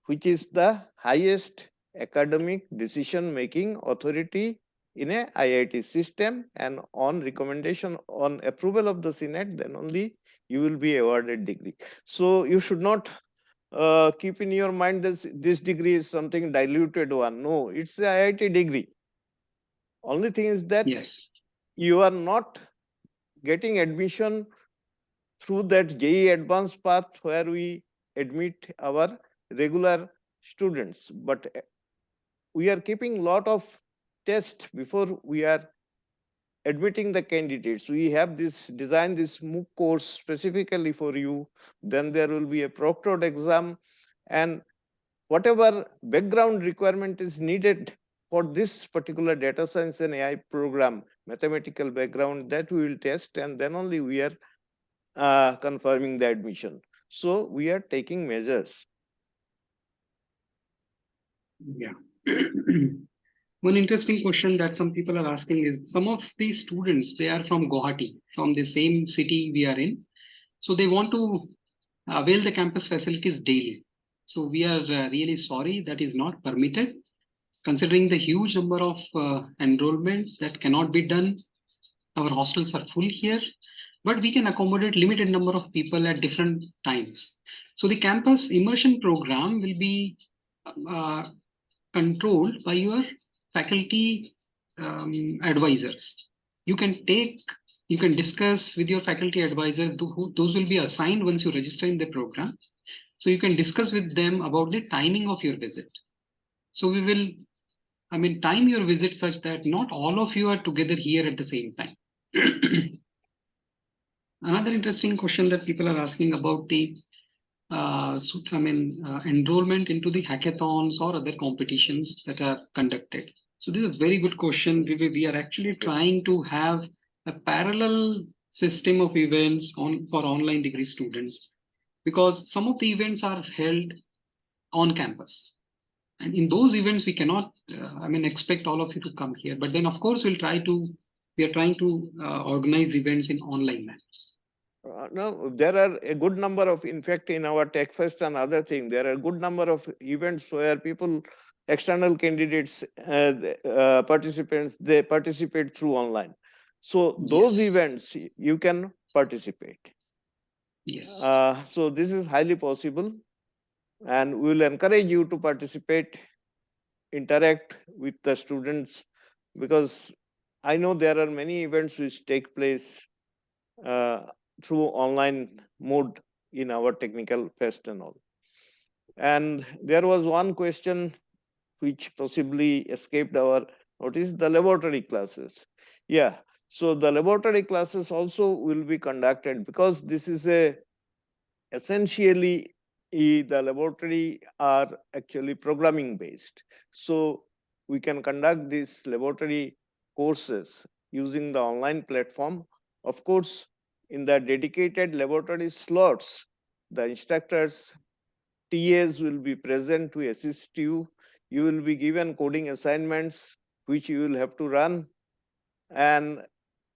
which is the highest academic decision making authority in a IIT system, and on recommendation, on approval of the Senate, then only you will be awarded degree. So you should not keep in your mind that this degree is something diluted one. No, it's the IIT degree. Only thing is that Yes. you are not getting admission through that JEE advanced path where we admit our regular students, but we are keeping lot of tests before we are admitting the candidates. We have this design this MOOC course specifically for you. Then there will be a proctored exam, and whatever background requirement is needed for this particular data science and AI program, mathematical background, that we will test, and then only we are confirming the admission. So we are taking measures. Yeah. One interesting question that some people are asking is, some of these students, they are from Guwahati, from the same city we are in. So they want to avail the campus facilities daily. So we are really sorry that is not permitted. Considering the huge number of enrollments, that cannot be done. Our hostels are full here, but we can accommodate limited number of people at different times. So the campus immersion program will be uh, controlled by your faculty advisors. You can discuss with your faculty advisors. Those will be assigned once you register in the program. So you can discuss with them about the timing of your visit. So we will, time your visit such that not all of you are together here at the same time. Another interesting question that people are asking about the enrollment into the hackathons or other competitions that are conducted. So this is a very good question. We are actually trying to have a parallel system of events for online degree students, because some of the events are held on campus. And in those events, we cannot, expect all of you to come here. But then, of course, we are trying to organize events in online manners. No, there are a good number of, in fact, in our Tech Fest and other thing, there are a good number of events where people, external candidates, participants, they participate through online. So those Yes. events you can participate. Yes. So this is highly possible, and we will encourage you to participate, interact with the students, because I know there are many events which take place through online mode in our technical fest and all. And there was one question which possibly escaped our notice, the laboratory classes. Yeah, so the laboratory classes also will be conducted, because this is a essentially the laboratory are actually programming based. So we can conduct these laboratory courses using the online platform. Of course, in the dedicated laboratory slots, the instructors, TAs will be present to assist you. You will be given coding assignments which you will have to run, and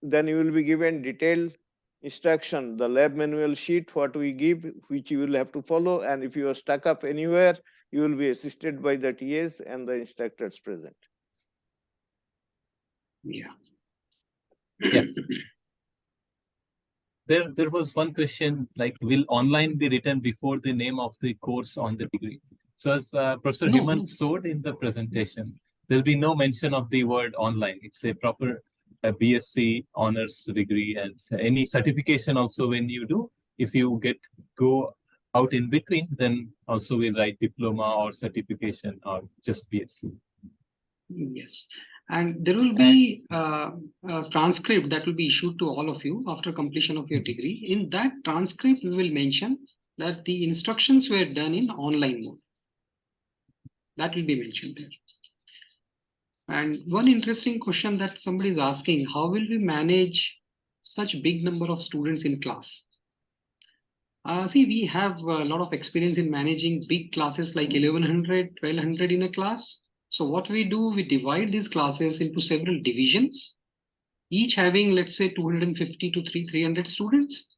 then you will be given detailed instruction, the lab manual sheet, what we give, which you will have to follow. And if you are stuck up anywhere, you will be assisted by the TAs and the instructors present. Yeah. Yeah. There was one question, like, will online be written before the name of the course on the degree? So as Professor Hemant showed in the presentation, there'll be no mention of the word online. It's a proper BSc honors degree, and any certification also when you do, if you go out in between, then also we'll write diploma or certification or just BSc. Yes. And there will be a transcript that will be issued to all of you after completion of your degree. In that transcript, we will mention that the instructions were done in online mode. That will be mentioned there. And one interesting question that somebody is asking, how will we manage such big number of students in class? See, we have a lot of experience in managing big classes like 1100, 1200 in a class. So what we do, we divide these classes into several divisions, each having, let's say, 250 to 300 students.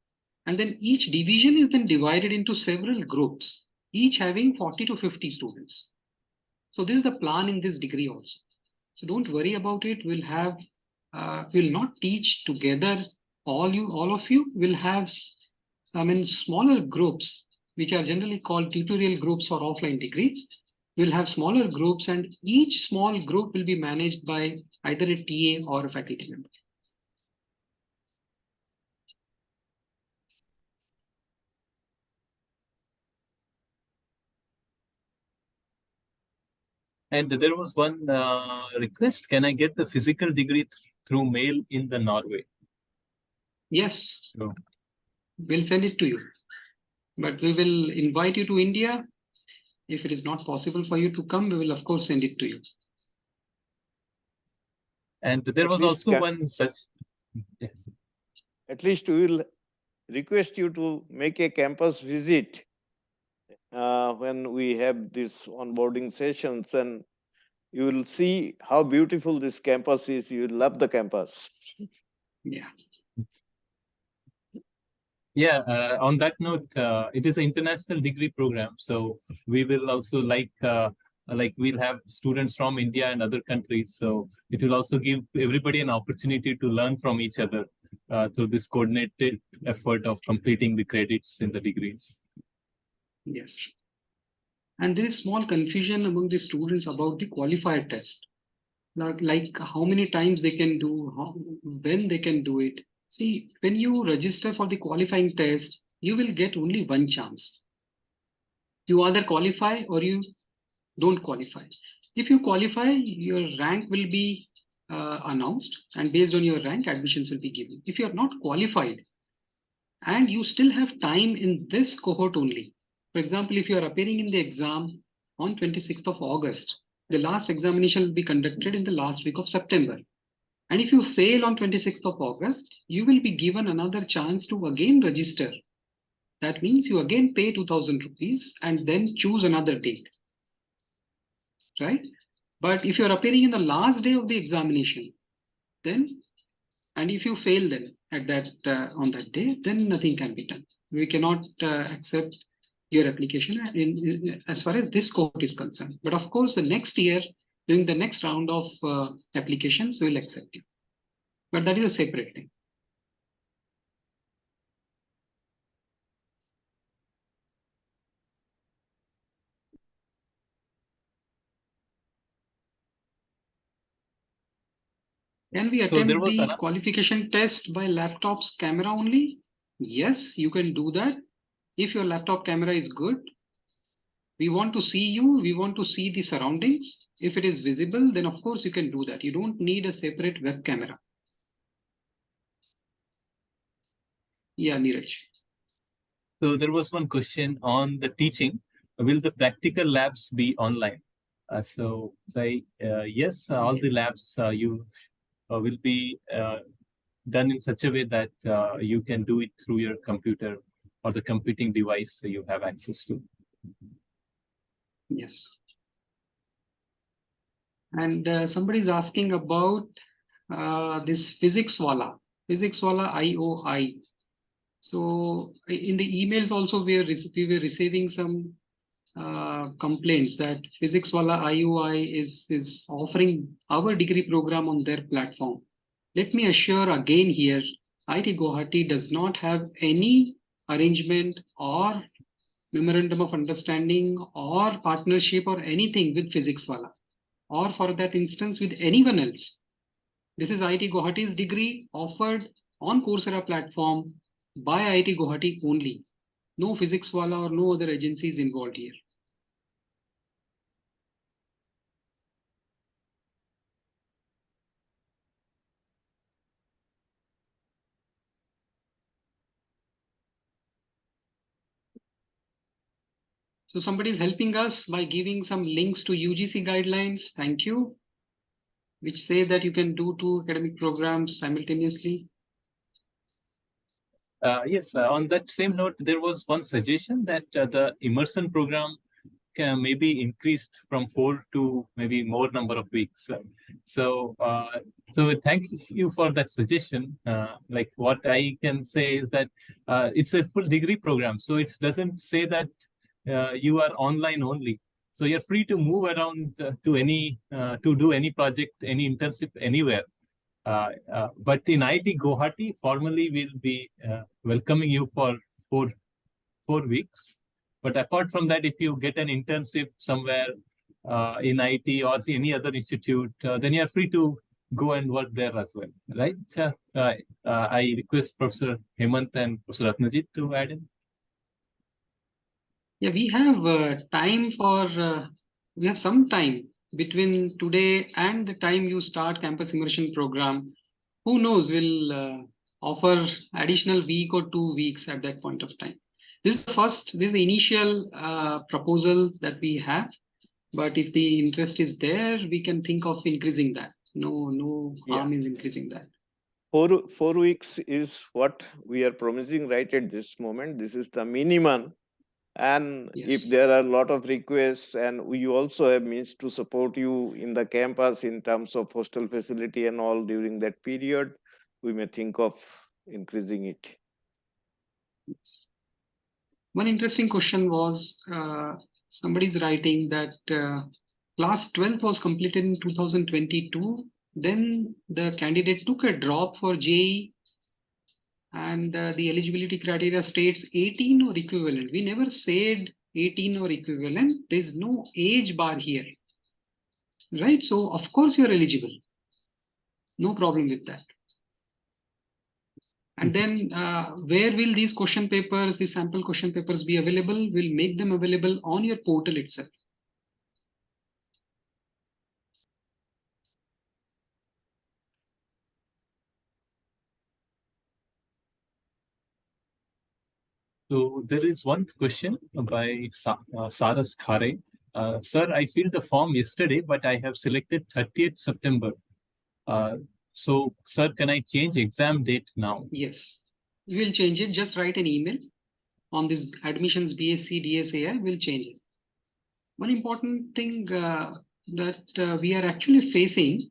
And then each division is then divided into several groups, each having 40 to 50 students. So this is the plan in this degree also. So don't worry about it. We'll not teach together. All of you will have, smaller groups, which are generally called tutorial groups for offline degrees. We'll have smaller groups, and each small group will be managed by either a TA or a faculty member. And there was one request. Can I get the physical degree through mail in the Norway? Yes. So we'll send it to you. But we will invite you to India. If it is not possible for you to come, we will of course send it to you. And there was also one such. Yeah. At least we will request you to make a campus visit when we have these onboarding sessions, and you will see how beautiful this campus is. You will love the campus. Yeah. Yeah, on that note, it is an international degree program. So we will also like we'll have students from India and other countries. So it will also give everybody an opportunity to learn from each other through this coordinated effort of completing the credits in the degrees. Yes. And there is small confusion among the students about the qualifier test. Like how many times they can do, when they can do it. See, when you register for the qualifying test, you will get only one chance. You either qualify or you don't qualify. If you qualify, your rank will be announced, and based on your rank, admissions will be given. If you are not qualified and you still have time in this cohort only, for example, if you are appearing in the exam on 26th of August, the last examination will be conducted in the last week of September. And if you fail on 26th of August, you will be given another chance to again register. That means you again pay 2,000 rupees and then choose another date. Right? But if you're appearing in the last day of the examination, then, and if you fail then at that on that day, then nothing can be done. We cannot accept your application as far as this cohort is concerned. But of course, the next year, during the next round of applications, we'll accept you. But that is a separate thing. Can we attempt the qualification test by laptop's camera only? Yes, you can do that. If your laptop camera is good, We want to see you, we want to see the surroundings. If it is visible, then of course you can do that. You don't need a separate web camera. Yeah, Neeraj. So there was one question on the teaching. Will the practical labs be online? Yes, all the labs you will be done in such a way that you can do it through your computer or the computing device you have access to. Yes. And somebody is asking about this physics wala IOI. So in the emails also we were receiving some complaints that physics wala IOI is offering our degree program on their platform. Let me assure again here, IIT Guwahati does not have any arrangement or memorandum of understanding or partnership or anything with physics wala, or for that instance with anyone else. This is IIT Guwahati's degree offered on Coursera platform by IIT Guwahati only. No physics wala or no other agencies involved here. So somebody is helping us by giving some links to UGC guidelines. Thank you. Which say that you can do 2 academic programs simultaneously. Yes, on that same note, there was one suggestion that the immersion program can maybe increased from 4 to maybe more number of weeks. So thank you for that suggestion. Like what I can say is that it's a full degree program, so it doesn't say that you are online only. So you're free to move around to do any project, any internship anywhere. But in IIT Guwahati, formally we'll be welcoming you for 4 weeks. But apart from that, if you get an internship somewhere in IT or any other institute, then you are free to go and work there as well, right? I request Professor Hemant and Professor Ratnajit to add in. Yeah, we have time for, we have some time between today and the time you start campus immersion program. Who knows, we'll offer additional week or 2 weeks at that point of time. This is the initial proposal that we have. But if the interest is there, we can think of increasing that. No harm in increasing that. 4 weeks is what we are promising right at this moment. This is the minimum. And if there are a lot of requests, and we also have means to support you in the campus in terms of hostel facility and all during that period, we may think of increasing it. Yes. One interesting question was, somebody's writing that class 12 was completed in 2022. Then the candidate took a drop for JEE, and the eligibility criteria states 18 or equivalent. We never said 18 or equivalent. There's no age bar here, right? So of course you're eligible. No problem with that. And then where will these question papers, the sample question papers be available? We'll make them available on your portal itself. So there is one question by Saras Khare. Sir, I filled the form yesterday, but I have selected 30th September. So, sir, can I change exam date now? Yes, we will change it. Just write an email on this admissions BSc DSAI. We'll change it. One important thing that we are actually facing,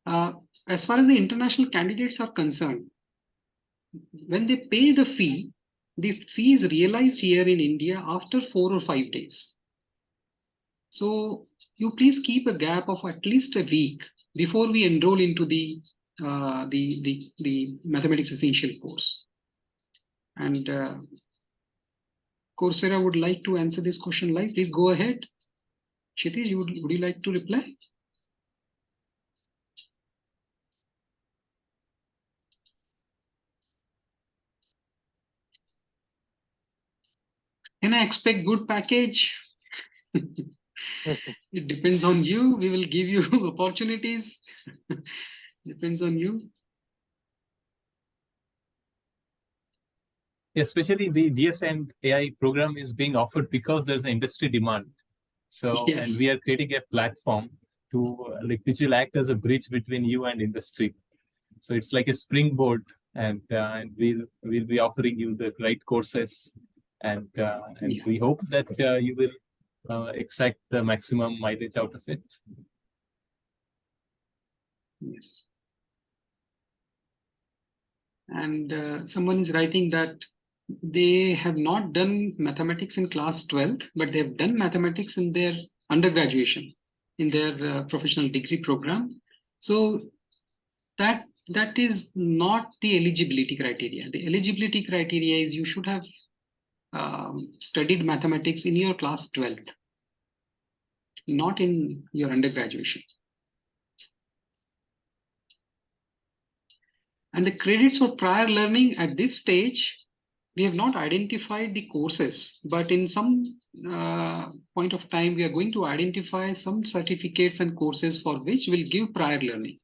as far as the international candidates are concerned, when they pay the fee is realized here in India after 4 or 5 days. So you please keep a gap of at least a week before we enroll into the mathematics essential course. And Coursera would like to answer this question live. Please go ahead. Kshitij, would you like to reply? Can I expect good package? It depends on you. We will give you opportunities. Depends on you. Especially the DS and AI program is being offered because there's an industry demand. So, Yes. and we are creating a platform to which will act as a bridge between you and industry. So it's like a springboard, and we'll be offering you the right courses, and we hope that you will extract the maximum mileage out of it. Yes. And someone is writing that they have not done mathematics in class 12th, but they have done mathematics in their undergraduation, in their professional degree program. So that is not the eligibility criteria. The eligibility criteria is you should have studied mathematics in your class 12th, not in your undergraduation. And the credits for prior learning at this stage, we have not identified the courses, but in some point of time, we are going to identify some certificates and courses for which we'll give prior learning.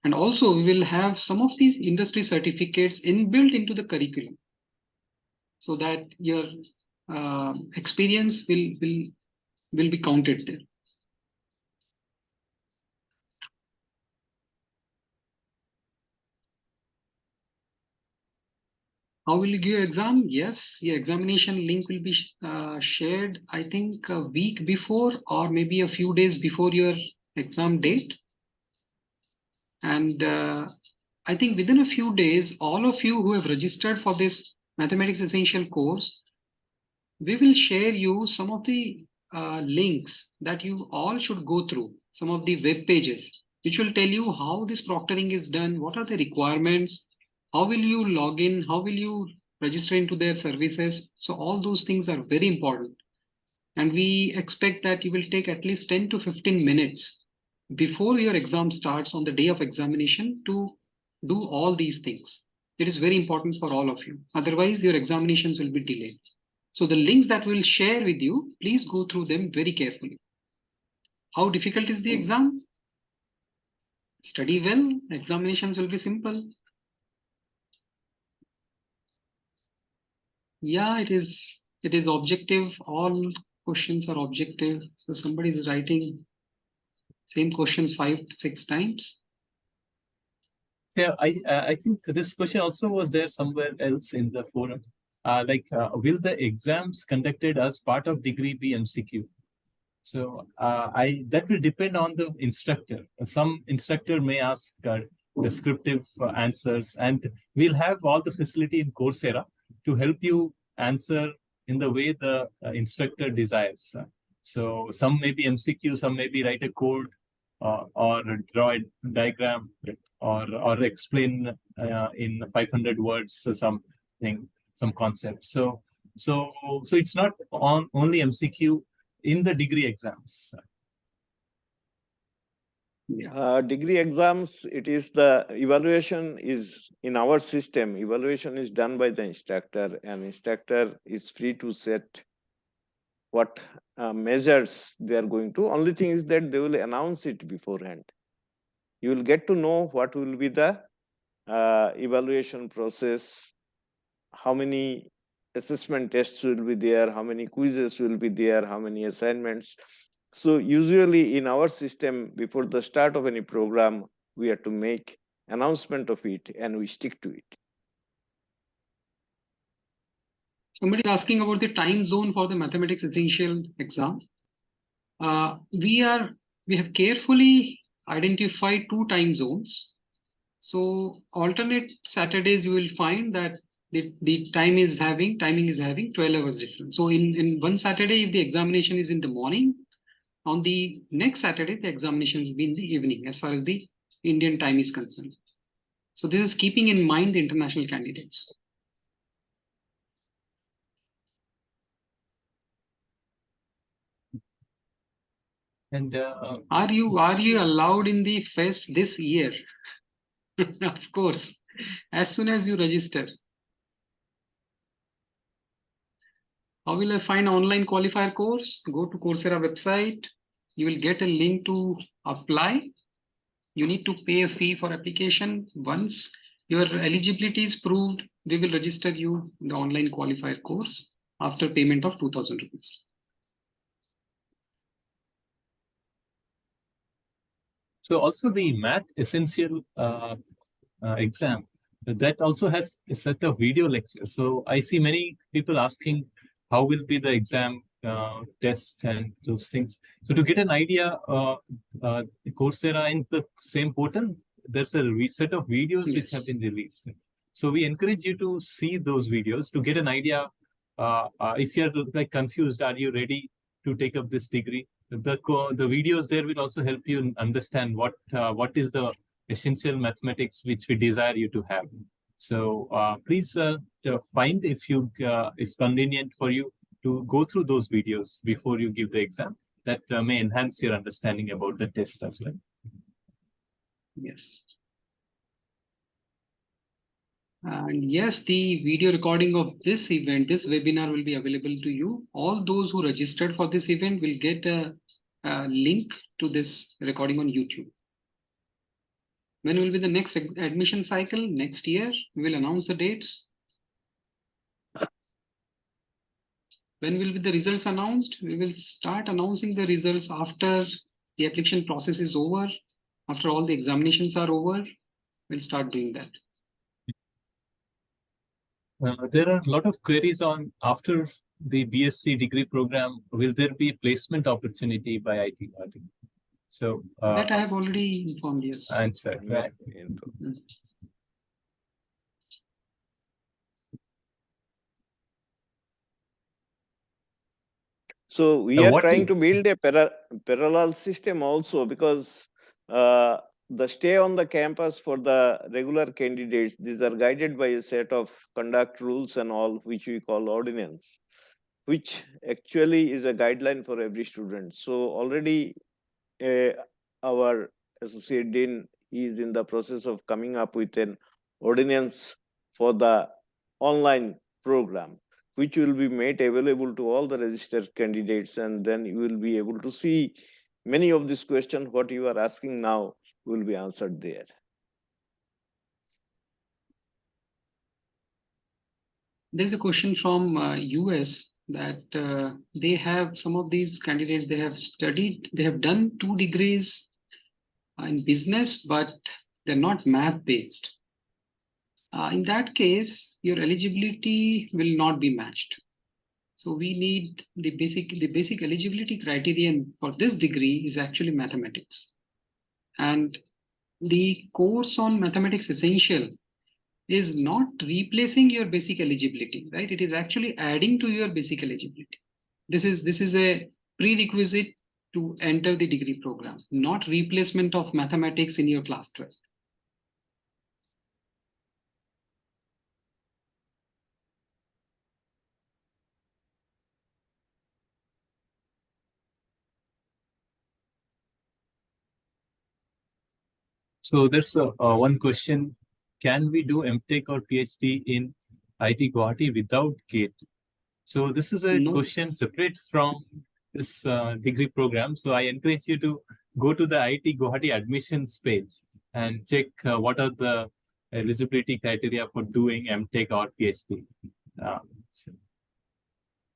And also we will have some of these industry certificates inbuilt into the curriculum, so that your experience will be counted there. How will you give exam? Yes, your examination link will be shared, I think, a week before or maybe a few days before your exam date. And I think within a few days, all of you who have registered for this Mathematics Essential course, we will share you some of the links that you all should go through, some of the web pages, which will tell you how this proctoring is done, what are the requirements, how will you log in, how will you register into their services. So all those things are very important. And we expect that you will take at least 10 to 15 minutes before your exam starts on the day of examination to do all these things. It is very important for all of you. Otherwise, your examinations will be delayed. So the links that we'll share with you, please go through them very carefully. How difficult is the exam? Study well, examinations will be simple. Yeah, it is objective. All questions are objective. So somebody is writing same questions 5 to 6 times. Yeah, I think this question also was there somewhere else in the forum. Will the exams conducted as part of degree be MCQ? So that will depend on the instructor. Some instructor may ask descriptive answers, and we'll have all the facility in Coursera to help you answer in the way the instructor desires. So some may be MCQ, some maybe write a code or draw a diagram or explain in 500 words something, some concept. So it's not on only MCQ in the degree exams. Degree exams, it is the evaluation is in our system. Evaluation is done by the instructor, and instructor is free to set what measures they are going to. Only thing is that they will announce it beforehand. You will get to know what will be the evaluation process, how many assessment tests will be there, how many quizzes will be there, how many assignments. So usually in our system, before the start of any program, we have to make announcement of it and we stick to it. Somebody is asking about the time zone for the Mathematics Essential exam. We have carefully identified 2 time zones. So alternate Saturdays, you will find that the timing is having 12 hours difference. So in one Saturday, if the examination is in the morning, on the next Saturday, the examination will be in the evening, as far as the Indian time is concerned. So this is keeping in mind the international candidates. And are you allowed in the fest this year? Of course, as soon as you register. How will I find online qualifier course? Go to Coursera website. You will get a link to apply. You need to pay a fee for application. Once your eligibility is proved, we will register you in the online qualifier course after payment of 2,000 rupees. So also the math essential exam, that also has a set of video lectures. So I see many people asking how will be the exam test and those things. So to get an idea, Coursera in the same portal, there's a set of videos which have been released. So we encourage you to see those videos to get an idea. If you're like confused, are you ready to take up this degree? The videos there will also help you understand what is the essential mathematics which we desire you to have. So please find if convenient for you to go through those videos before you give the exam. That may enhance your understanding about the test as well. Yes. And yes, the video recording of this event, this webinar will be available to you. All those who registered for this event will get a link to this recording on YouTube. When will be the next admission cycle? Next year, we will announce the dates. When will be the results announced? We will start announcing the results after the application process is over, after all the examinations are over. We'll start doing that. There are a lot of queries on after the BSc degree program, will there be placement opportunity by IIT Guwahati? So that I have already informed, yes. Answer. Right. So we are trying to build a parallel system also, because the stay on the campus for the regular candidates, these are guided by a set of conduct rules and all, which we call ordinance, which actually is a guideline for every student. So already our associate dean is in the process of coming up with an ordinance for the online program, which will be made available to all the registered candidates, and then you will be able to see many of these questions what you are asking now will be answered there. There's a question from US that they have some of these candidates, they have studied, they have done 2 degrees in business, but they're not math based. In that case, your eligibility will not be matched. So we need the basic eligibility criterion for this degree is actually mathematics. And the course on mathematics essential is not replacing your basic eligibility, right? It is actually adding to your basic eligibility. This is a prerequisite to enter the degree program, not replacement of mathematics in your class 12. So there's one question: can we do MTech or PhD in IIT Guwahati without GATE? So this is a question separate from this degree program. So I encourage you to go to the IIT Guwahati admissions page and check what are the eligibility criteria for doing MTech or PhD.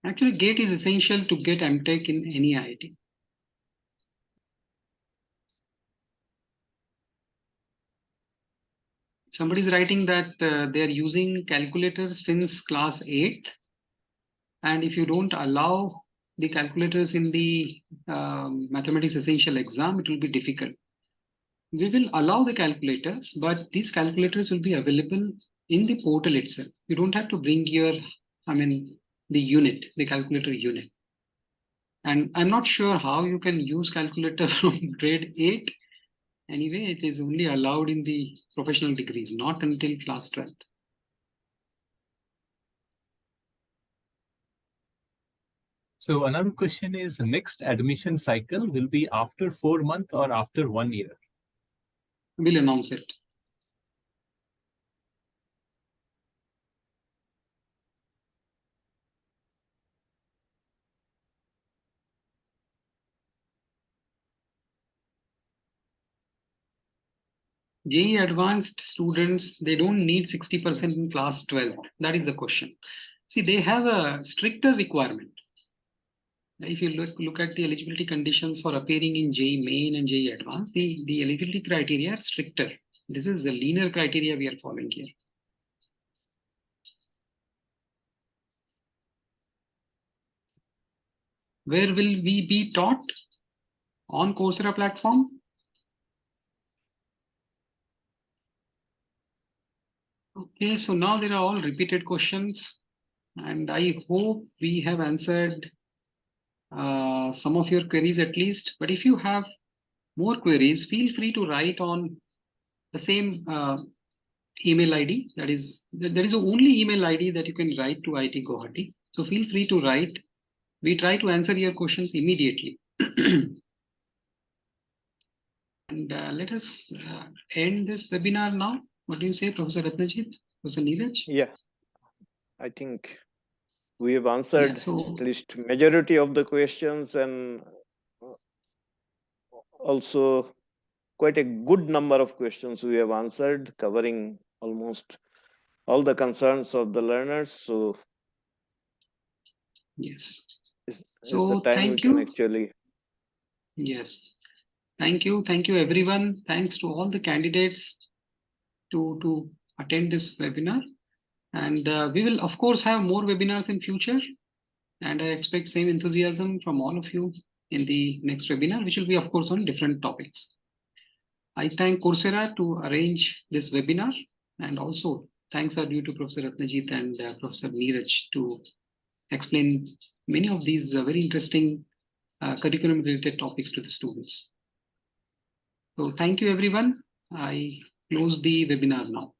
Actually, GATE is essential to get MTech in any IIT. Somebody is writing that they are using calculators since class 8th. And if you don't allow the calculators in the mathematics essential exam, it will be difficult. We will allow the calculators, but these calculators will be available in the portal itself. You don't have to bring your, the unit, the calculator unit. And I'm not sure how you can use calculator from grade 8. Anyway, it is only allowed in the professional degrees, not until class 12th. So another question is, next admission cycle will be after 4 months or after 1 year? We'll announce it. JEE Advanced students, they don't need 60% in class 12. That is the question. See, they have a stricter requirement. If you look at the eligibility conditions for appearing in JEE Main and JEE Advanced, the eligibility criteria are stricter. This is the linear criteria we are following here. Where will we be taught? On Coursera platform. Okay, so now there are all repeated questions, and I hope we have answered some of your queries at least. But if you have more queries, feel free to write on the same email ID. That is the only email ID that you can write to IIT Guwahati. So feel free to write. We try to answer your questions immediately. And let us end this webinar now. What do you say, Professor Ratnajit, Professor Neeraj? Yeah, I think we have answered at least majority of the questions, and also quite a good number of questions we have answered, covering almost all the concerns of the learners. So yes, is the time thank we can actually. Yes, thank you everyone. Thanks to all the candidates to attend this webinar, and we will of course have more webinars in future, and I expect same enthusiasm from all of you in the next webinar, which will be of course on different topics. I thank Coursera to arrange this webinar, and also thanks are due to Professor Ratnajit and Professor Neeraj to explain many of these very interesting curriculum related topics to the students. So thank you everyone. I close the webinar now.